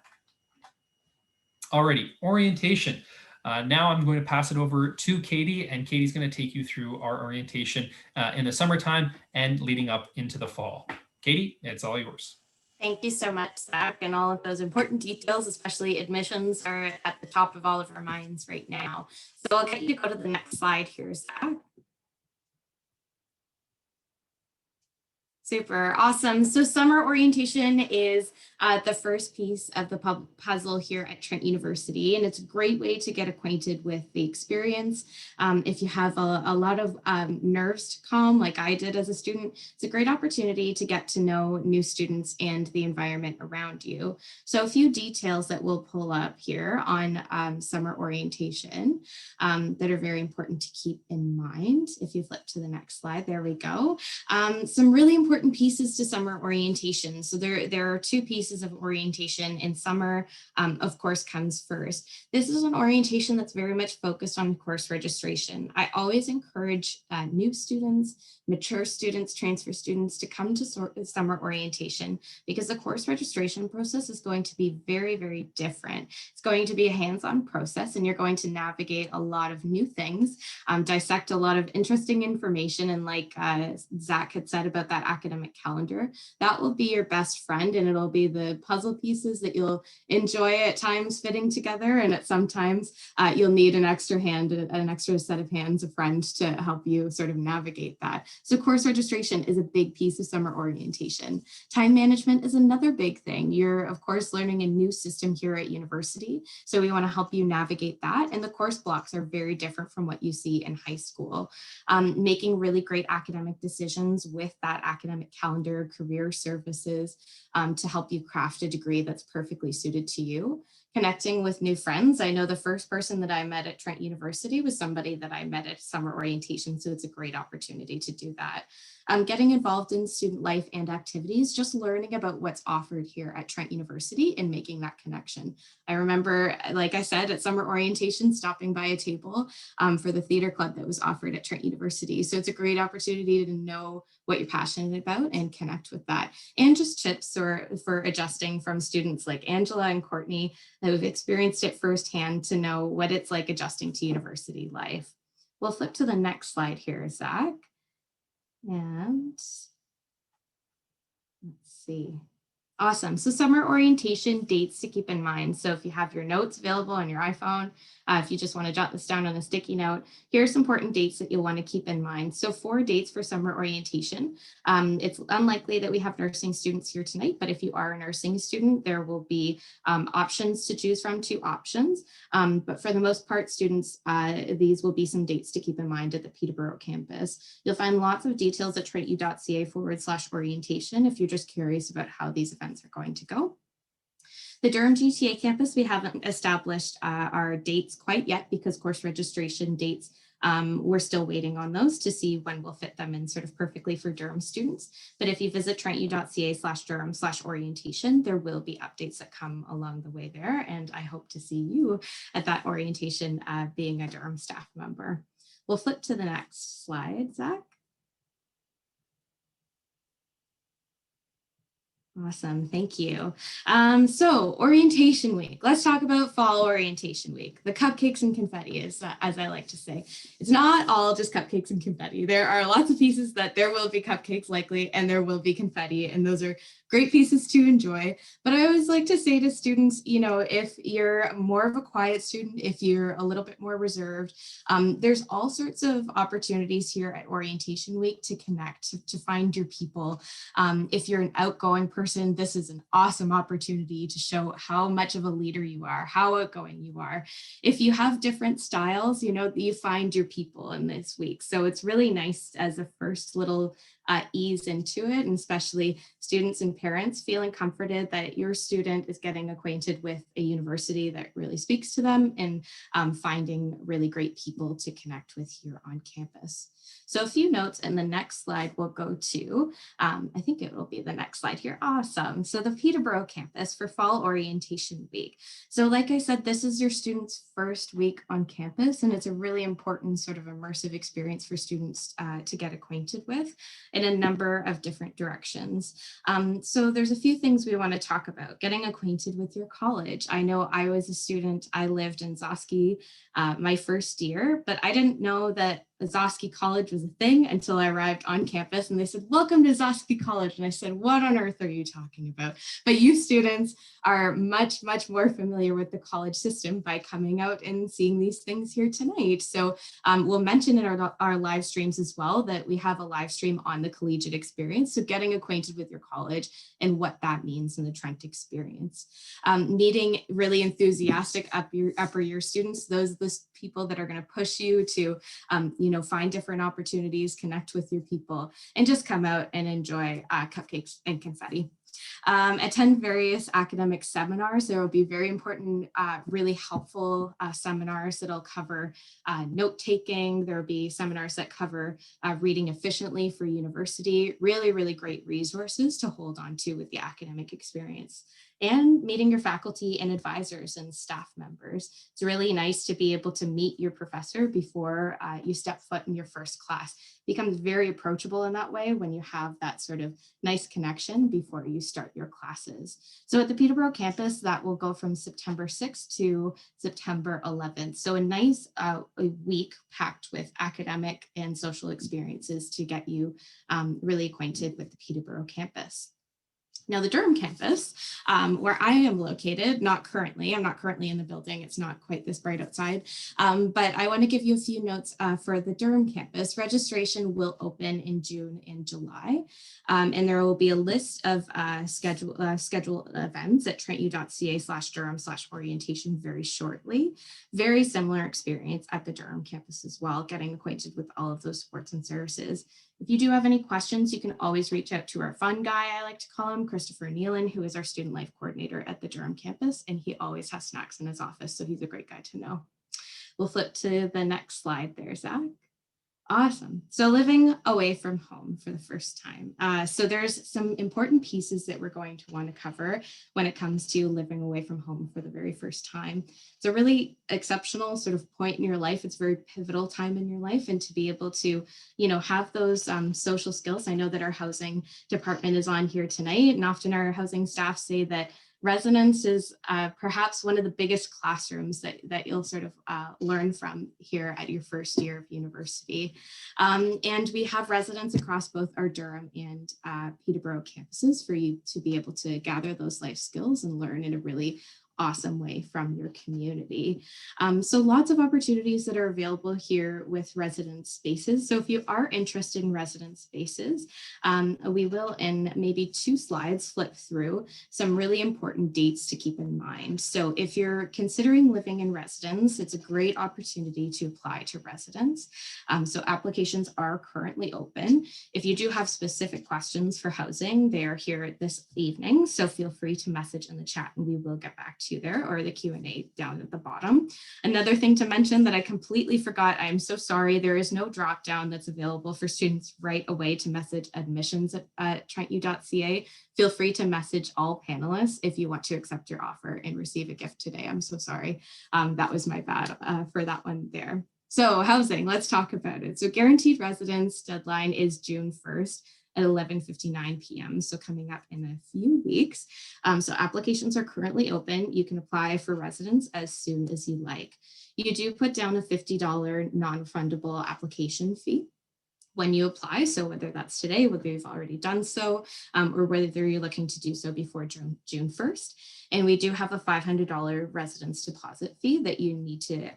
Alrighty, orientation. Now I'm going to pass it over to Katie, and Katie's going to take you through our orientation in the summertime and leading up into the fall. Katie, it's all yours. Thank you so much, Zach, and all of those important details, especially admissions, are at the top of all of our minds right now. So I'll get you to go to the next slide here, Zach. Super awesome. So summer orientation is the first piece of the puzzle here at Trent University, and it's a great way to get acquainted with the experience. If you have a lot of nerves to calm, like I did as a student, it's a great opportunity to get to know new students and the environment around you. So a few details that we'll pull up here on summer orientation that are very important to keep in mind. If you flip to the next slide, there we go. Some really important pieces to summer orientation. So there are two pieces of orientation in summer, of course, comes first. This is an orientation that's very much focused on course registration. I always encourage new students, mature students, transfer students to come to summer orientation, because the course registration process is going to be very, very different. It's going to be a hands-on process, and you're going to navigate a lot of new things, dissect a lot of interesting information, and like Zach had said about that academic calendar, that will be your best friend, and it'll be the puzzle pieces that you'll enjoy at times fitting together, and at sometimes you'll need an extra hand, an extra set of hands, a friend to help you sort of navigate that. So course registration is a big piece of summer orientation. Time management is another big thing. You're, of course, learning a new system here at university, so we want to help you navigate that, and the course blocks are very different from what you see in high school. Making really great academic decisions with that academic calendar, career services, to help you craft a degree that's perfectly suited to you. Connecting with new friends. I know the first person that I met at Trent University was somebody that I met at summer orientation, so it's a great opportunity to do that. Getting involved in student life and activities, just learning about what's offered here at Trent University and making that connection. I remember, like I said, at summer orientation, stopping by a table for the theater club that was offered at Trent University. So it's a great opportunity to know what you're passionate about and connect with that. And just tips for adjusting from students like Angela and Courtney that have experienced it firsthand to know what it's like adjusting to university life. We'll flip to the next slide here, Zach. And let's see. Awesome. So summer orientation dates to keep in mind. So if you have your notes available on your iPhone, if you just want to jot this down on a sticky note, here's some important dates that you'll want to keep in mind. So 4 dates for summer orientation. It's unlikely that we have nursing students here tonight, but if you are a nursing student, there will be options to choose from, 2 options. But for the most part, students, these will be some dates to keep in mind at the Peterborough campus. You'll find lots of details at trentu.ca/orientation if you're just curious about how these events are going to go. The Durham GTA campus, we haven't established our dates quite yet because course registration dates We're still waiting on those to see when we'll fit them in sort of perfectly for Durham students. But if you visit trentu.ca/Durham/orientation, there will be updates that come along the way there. And I hope to see you at that orientation being a Durham staff member. We'll flip to the next slide, Zach. Awesome, thank you. So orientation week, let's talk about fall orientation week. The cupcakes and confetti is, as I like to say, it's not all just cupcakes and confetti. There are lots of pieces that there will be cupcakes likely, and there will be confetti, and those are great pieces to enjoy. But I always like to say to students, you know, if you're more of a quiet student, if you're a little bit more reserved, there's all sorts of opportunities here at orientation week to connect, to find your people. If you're an outgoing person, this is an awesome opportunity to show how much of a leader you are, how outgoing you are. If you have different styles, you know, you find your people in this week. So it's really nice as a first little ease into it, and especially students and parents feeling comforted that your student is getting acquainted with a university that really speaks to them, and finding really great people to connect with here on campus. So a few notes, and the next slide we'll go to, I think it will be the next slide here. Awesome. So the Peterborough campus for fall orientation week. So like I said, this is your students' first week on campus, and it's a really important sort of immersive experience for students to get acquainted with in a number of different directions. So there's a few things we want to talk about. Getting acquainted with your college. I know I was a student, I lived in Zosky my first year, but I didn't know that Zosky College was a thing until I arrived on campus, and they said, welcome to Zosky College. And I said, what on earth are you talking about? But you students are much, much more familiar with the college system by coming out and seeing these things here tonight. So we'll mention in our live streams as well that we have a live stream on the collegiate experience. So getting acquainted with your college and what that means in the Trent experience. Meeting really enthusiastic upper year students, those are the people that are going to push you to find different opportunities, connect with your people, and just come out and enjoy cupcakes and confetti. Attend various academic seminars. There will be very important, really helpful seminars that'll cover note taking. There will be seminars that cover reading efficiently for university. Really, really great resources to hold on to with the academic experience. And meeting your faculty and advisors and staff members. It's really nice to be able to meet your professor before you step foot in your first class. It becomes very approachable in that way when you have that sort of nice connection before you start your classes. So at the Peterborough campus, that will go from September 6th to September 11th. So a nice a week packed with academic and social experiences to get you really acquainted with the Peterborough campus. Now the Durham campus, where I am located, I'm not currently in the building, it's not quite this bright outside, but I want to give you a few notes for the Durham campus. Registration will open in June and July, and there will be a list of scheduled events at trentu.ca/Durham/orientation very shortly. Very similar experience at the Durham campus as well, getting acquainted with all of those supports and services. If you do have any questions, you can always reach out to our fun guy, I like to call him, Christopher Nealon, who is our student life coordinator at the Durham campus, and he always has snacks in his office, so he's a great guy to know. We'll flip to the next slide there, Zach. Awesome. So living away from home for the first time. So there's some important pieces that we're going to want to cover when it comes to living away from home for the very first time. It's a really exceptional sort of point in your life. It's a very pivotal time in your life, and to be able to, have those social skills. I know that our housing department is on here tonight, and often our housing staff say that residence is perhaps one of the biggest classrooms that you'll sort of learn from here at your first year of university. And we have residents across both our Durham and Peterborough campuses for you to be able to gather those life skills and learn in a really awesome way from your community. So lots of opportunities that are available here with resident spaces. So if you are interested in resident spaces, we will in maybe 2 slides flip through some really important dates to keep in mind. So if you're considering living in residence, it's a great opportunity to apply to residence. So applications are currently open. If you do have specific questions for housing, they are here this evening. So feel free to message in the chat and we will get back to too there, or the Q&A down at the bottom. Another thing to mention that I completely forgot, I'm so sorry, there is no drop down that's available for students right away to message admissions at trentu.ca. Feel free to message all panelists if you want to accept your offer and receive a gift today. I'm so sorry. That was my bad for that one there. So housing, let's talk about it. So guaranteed residence deadline is June 1st. At 11:59 p.m. So coming up in a few weeks. So applications are currently open. You can apply for residence as soon as you like. You do put down a $50 non-refundable application fee when you apply. So whether that's today, whether you've already done so, or whether you're looking to do so before June 1st. And we do have a $500 residence deposit fee that you need to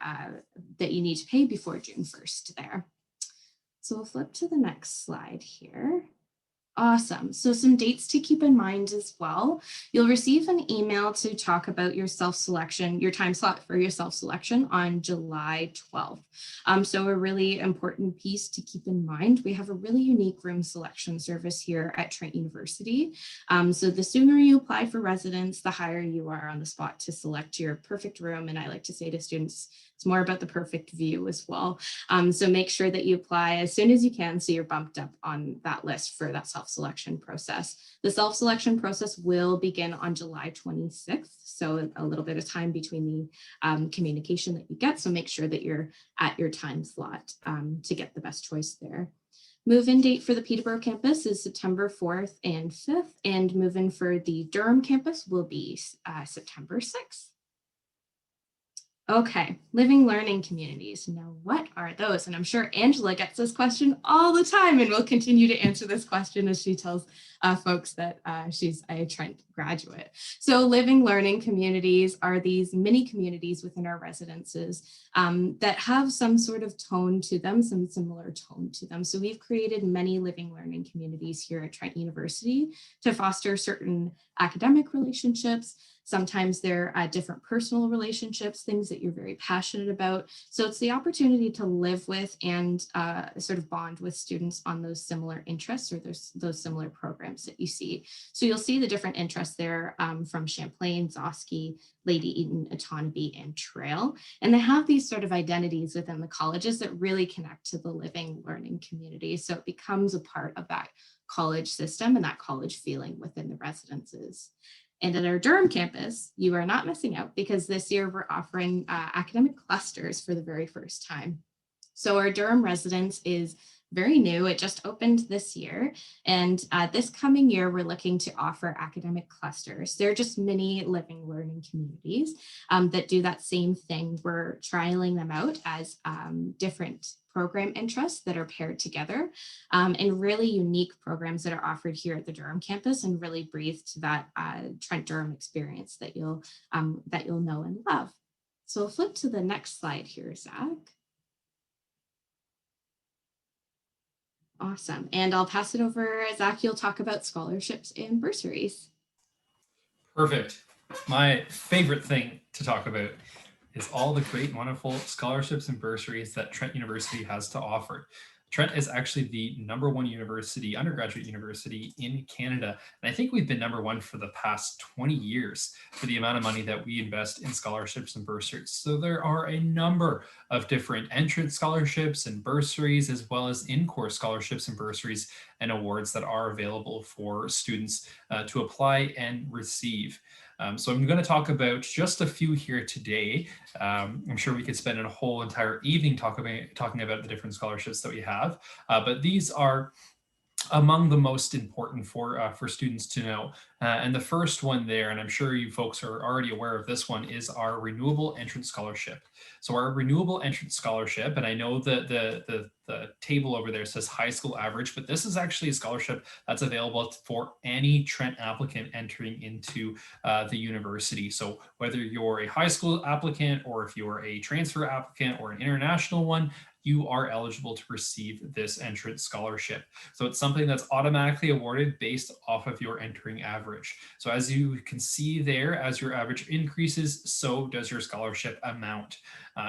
pay before June 1st there. So we'll flip to the next slide here. Awesome. So some dates to keep in mind as well. You'll receive an email to talk about your self-selection, your time slot for your self-selection on July 12th. So a really important piece to keep in mind, we have a really unique room selection service here at Trent University. So the sooner you apply for residence, the higher you are on the spot to select your perfect room. And I like to say to students, it's more about the perfect view as well. So make sure that you apply as soon as you can so you're bumped up on that list for that self-selection process. The self-selection process will begin on July 26th. So a little bit of time between the communication that you get. So make sure that you're at your time slot to get the best choice there. Move-in date for the Peterborough campus is September 4th and 5th, and move-in for the Durham campus will be September 6th. Okay, living learning communities. Now, what are those? And I'm sure Angela gets this question all the time and will continue to answer this question as she tells folks that she's a Trent graduate. So living learning communities are these mini communities within our residences that have some sort of tone to them, some similar tone to them. So we've created many living learning communities here at Trent University to foster certain academic relationships. Sometimes they're different personal relationships, things that you're very passionate about. So it's the opportunity to live with and sort of bond with students on those similar interests or those similar programs that you see. So you'll see the different interests there from Champlain, Zosky, Lady Eaton, Autonomy, and Trail. And they have these sort of identities within the colleges that really connect to the living learning community. So it becomes a part of that college system and that college feeling within the residences. And at our Durham campus, you are not missing out because this year we're offering academic clusters for the very first time. So our Durham residence is very new. It just opened this year. And this coming year, we're looking to offer academic clusters. They're just mini living learning communities that do that same thing. We're trialing them out as different program interests that are paired together and really unique programs that are offered here at the Durham campus and really breathe to that Trent Durham experience that you'll know and love. So we'll flip to the next slide here, Zach. Awesome. And I'll pass it over, Zach, you'll talk about scholarships and bursaries. Perfect. My favorite thing to talk about is all the great and wonderful scholarships and bursaries that Trent University has to offer. Trent is actually the #1 university, undergraduate university in Canada. And I think we've been #1 for the past 20 years for the amount of money that we invest in scholarships and bursaries. So there are a number of different entrance scholarships and bursaries, as well as in-course scholarships and bursaries and awards that are available for students to apply and receive. So I'm going to talk about just a few here today. I'm sure we could spend a whole entire evening talking about the different scholarships that we have, but these are among the most important for students to know. And the first one there, and I'm sure you folks are already aware of this one, is our Renewable Entrance Scholarship. So our Renewable Entrance Scholarship, and I know that the table over there says high school average, but this is actually a scholarship that's available for any Trent applicant entering into the university. So whether you're a high school applicant or if you're a transfer applicant or an international one, you are eligible to receive this entrance scholarship. So it's something that's automatically awarded based off of your entering average. So as you can see there, as your average increases, so does your scholarship amount.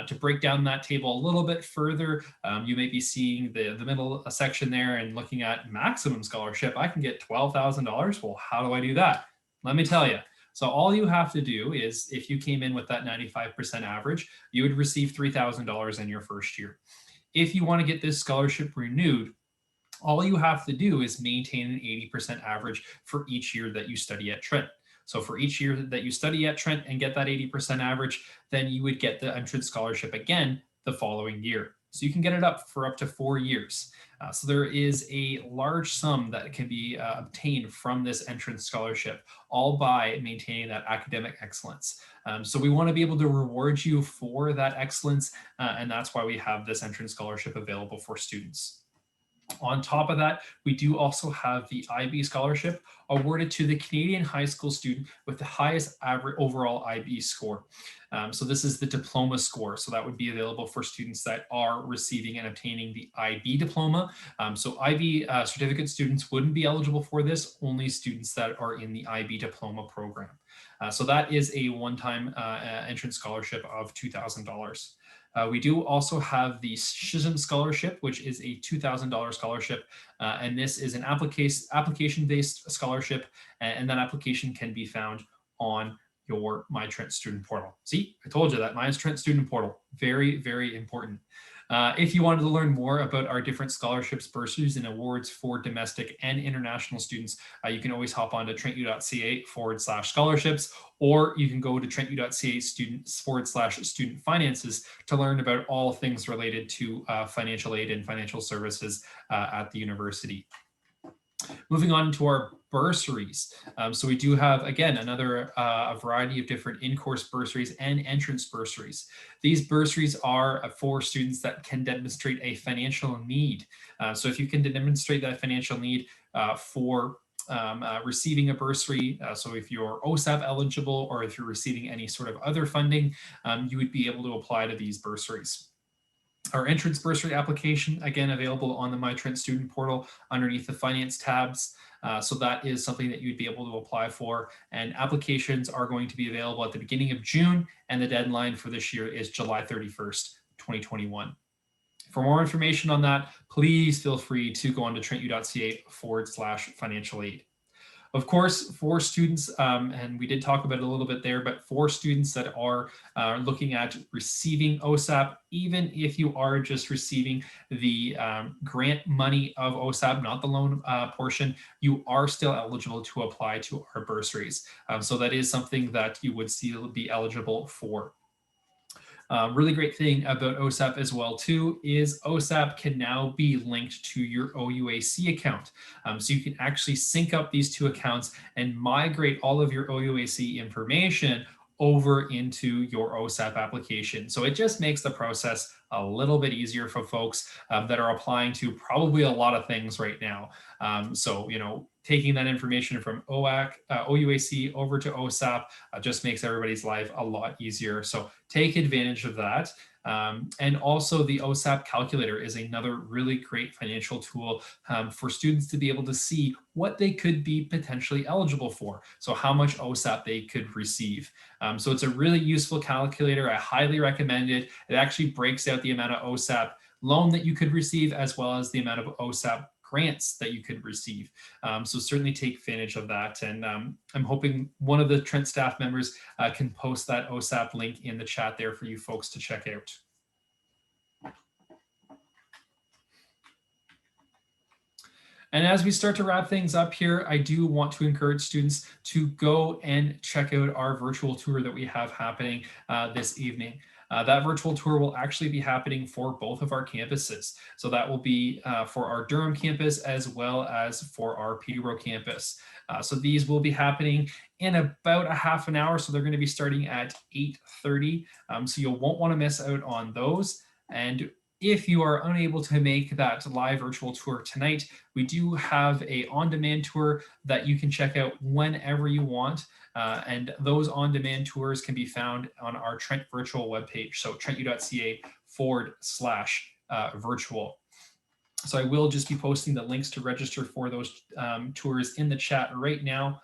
To break down that table a little bit further, you may be seeing the middle section there and looking at maximum scholarship. I can get $12,000. Well, how do I do that? Let me tell you. So all you have to do is, if you came in with that 95% average, you would receive $3,000 in your first year. If you want to get this scholarship renewed, all you have to do is maintain an 80% average for each year that you study at Trent. So for each year that you study at Trent and get that 80% average, then you would get the entrance scholarship again the following year. So you can get it up for up to 4 years. So there is a large sum that can be obtained from this entrance scholarship, all by maintaining that academic excellence. So we want to be able to reward you for that excellence, and that's why we have this entrance scholarship available for students. On top of that, we do also have the IB scholarship awarded to the Canadian high school student with the highest average overall IB score. So this is the diploma score. So that would be available for students that are receiving and obtaining the IB diploma. So IB certificate students wouldn't be eligible for this, only students that are in the IB diploma program. So that is a one-time entrance scholarship of $2,000. We do also have the Schism Scholarship, which is a $2,000 scholarship, and this is an application-based scholarship, and that application can be found on your My Trent student portal. See, I told you that, My Trent student portal, very, very important. If you wanted to learn more about our different scholarships, bursaries, and awards for domestic and international students, you can always hop on to trentu.ca/scholarships, or you can go to trentu.ca/student finances to learn about all things related to financial aid and financial services at the university. Moving on to our bursaries. So we do have, again, another a variety of different in-course bursaries and entrance bursaries. These bursaries are for students that can demonstrate a financial need. So if you can demonstrate that financial need for receiving a bursary, so if you're OSAP eligible or if you're receiving any sort of other funding, you would be able to apply to these bursaries. Our entrance bursary application, again, available on the My Trent student portal underneath the finance tabs. So that is something that you'd be able to apply for. And applications are going to be available at the beginning of June, and the deadline for this year is July 31st, 2021. For more information on that, please feel free to go on to trentu.ca/financial aid. Of course, for students, and we did talk about it a little bit there, but for students that are looking at receiving OSAP, even if you are just receiving the grant money of OSAP, not the loan portion, you are still eligible to apply to our bursaries. So that is something that you would still be eligible for. Really great thing about OSAP as well too is OSAP can now be linked to your OUAC account. So you can actually sync up these two accounts and migrate all of your OUAC information over into your OSAP application. So it just makes the process a little bit easier for folks that are applying to probably a lot of things right now. So, you know, taking that information from OUAC over to OSAP just makes everybody's life a lot easier. So take advantage of that. And also the Osap Calculator is another really great financial tool for students to be able to see what they could be potentially eligible for. So how much OSAP they could receive. So it's a really useful calculator. I highly recommend it. It actually breaks out the amount of OSAP loan that you could receive as well as the amount of OSAP grants that you could receive. So certainly take advantage of that. And I'm hoping one of the Trent staff members can post that OSAP link in the chat there for you folks to check out. And as we start to wrap things up here, I do want to encourage students to go and check out our virtual tour that we have happening this evening. That virtual tour will actually be happening for both of our campuses. So that will be for our Durham campus as well as for our Peterborough campus. So these will be happening in about a half an hour. So they're going to be starting at 8:30. So you won't want to miss out on those. And if you are unable to make that live virtual tour tonight, we do have a on-demand tour that you can check out whenever you want. And those on-demand tours can be found on our Trent virtual webpage. So trentu.ca/virtual. So I will just be posting the links to register for those tours in the chat right now.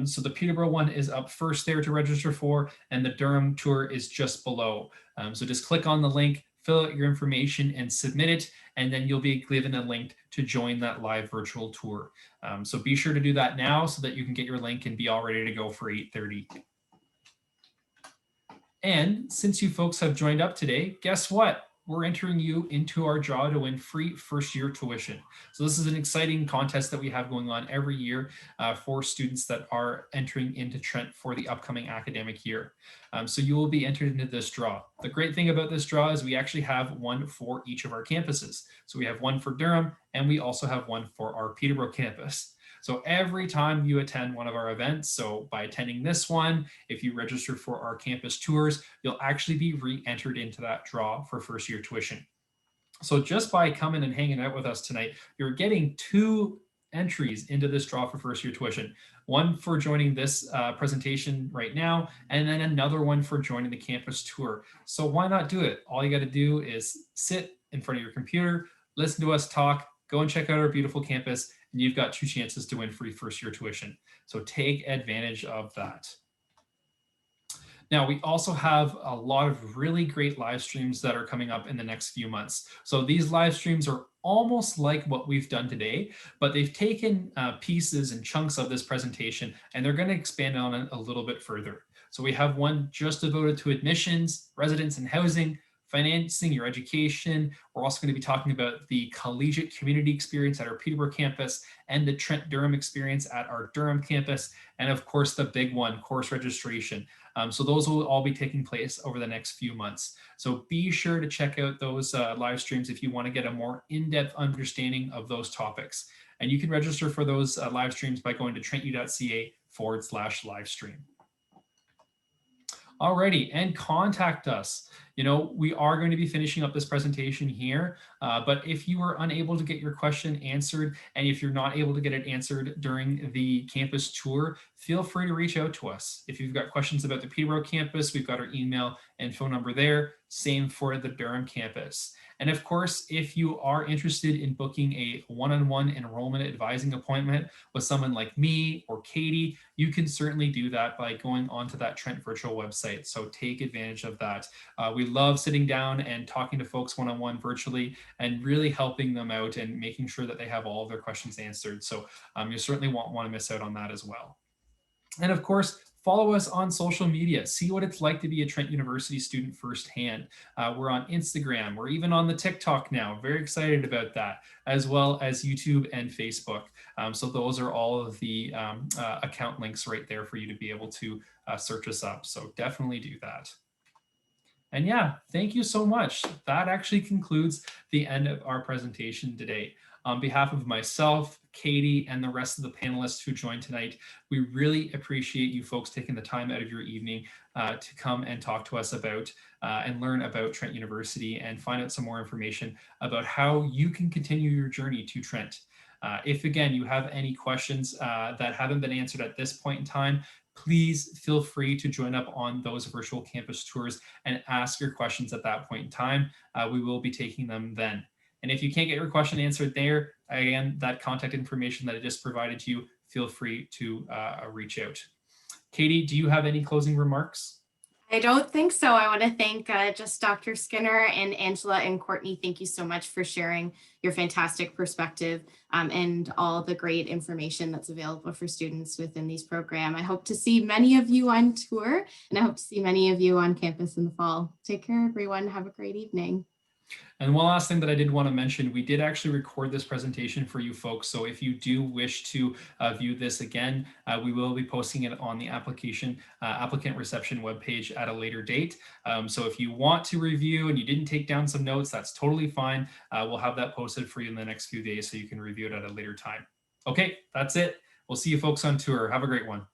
So the Peterborough one is up first there to register for, and the Durham tour is just below. So just click on the link, fill out your information and submit it, and then you'll be given a link to join that live virtual tour. So be sure to do that now so that you can get your link and be all ready to go for 8:30. And since you folks have joined up today, guess what? We're entering you into our draw to win free first-year tuition. So this is an exciting contest that we have going on every year for students that are entering into Trent for the upcoming academic year. So you will be entered into this draw. The great thing about this draw is we actually have one for each of our campuses. So we have one for Durham, and we also have one for our Peterborough campus. So every time you attend one of our events, so by attending this one, if you register for our campus tours, you'll actually be re-entered into that draw for first year tuition. So just by coming and hanging out with us tonight, you're getting 2 entries into this draw for first year tuition. One for joining this presentation right now, and then another one for joining the campus tour. So why not do it? All you got to do is sit in front of your computer, listen to us talk, go and check out our beautiful campus, and you've got 2 chances to win free first year tuition. So take advantage of that. Now, we also have a lot of really great live streams that are coming up in the next few months. So these live streams are almost like what we've done today, but they've taken pieces and chunks of this presentation, and they're going to expand on it a little bit further. So we have one just devoted to admissions, residence and housing, financing your education. We're also going to be talking about the collegiate community experience at our Peterborough campus and the Trent Durham experience at our Durham campus. And of course, the big one, course registration. So those will all be taking place over the next few months. So be sure to check out those live streams if you want to get a more in-depth understanding of those topics. And you can register for those live streams by going to trentu.ca/livestream. Alrighty, and contact us. You know, we are going to be finishing up this presentation here, but if you were unable to get your question answered, and if you're not able to get it answered during the campus tour, feel free to reach out to us. If you've got questions about the Peterborough campus, we've got our email and phone number there. Same for the Durham campus. And of course, if you are interested in booking a one-on-one enrollment advising appointment with someone like me or Katie, you can certainly do that by going onto that Trent virtual website. So take advantage of that. We love sitting down and talking to folks one-on-one virtually and really helping them out and making sure that they have all of their questions answered. So you certainly won't want to miss out on that as well. And of course, follow us on social media. See what it's like to be a Trent University student firsthand. We're on Instagram. We're even on the TikTok now. Very excited about that, as well as YouTube and Facebook. So those are all of the account links right there for you to be able to search us up. So definitely do that. And yeah, thank you so much. That actually concludes the end of our presentation today. On behalf of myself, Katie, and the rest of the panelists who joined tonight, we really appreciate you folks taking the time out of your evening to come and talk to us about and learn about Trent University and find out some more information about how you can continue your journey to Trent. If again, you have any questions that haven't been answered at this point in time, please feel free to join up on those virtual campus tours and ask your questions at that point in time. We will be taking them then. And if you can't get your question answered there, again, that contact information that I just provided to you, feel free to reach out. Katie, do you have any closing remarks? I don't think so. I want to thank just Dr. Skinner and Angela and Courtney. Thank you so much for sharing your fantastic perspective and all the great information that's available for students within these programs. I hope to see many of you on tour, and I hope to see many of you on campus in the fall. Take care, everyone. Have a great evening. And one last thing that I did want to mention, we did actually record this presentation for you folks. So if you do wish to view this again, we will be posting it on the applicant reception webpage at a later date. So if you want to review and you didn't take down some notes, that's totally fine. We'll have that posted for you in the next few days so you can review it at a later time. Okay, that's it. We'll see you folks on tour. Have a great one.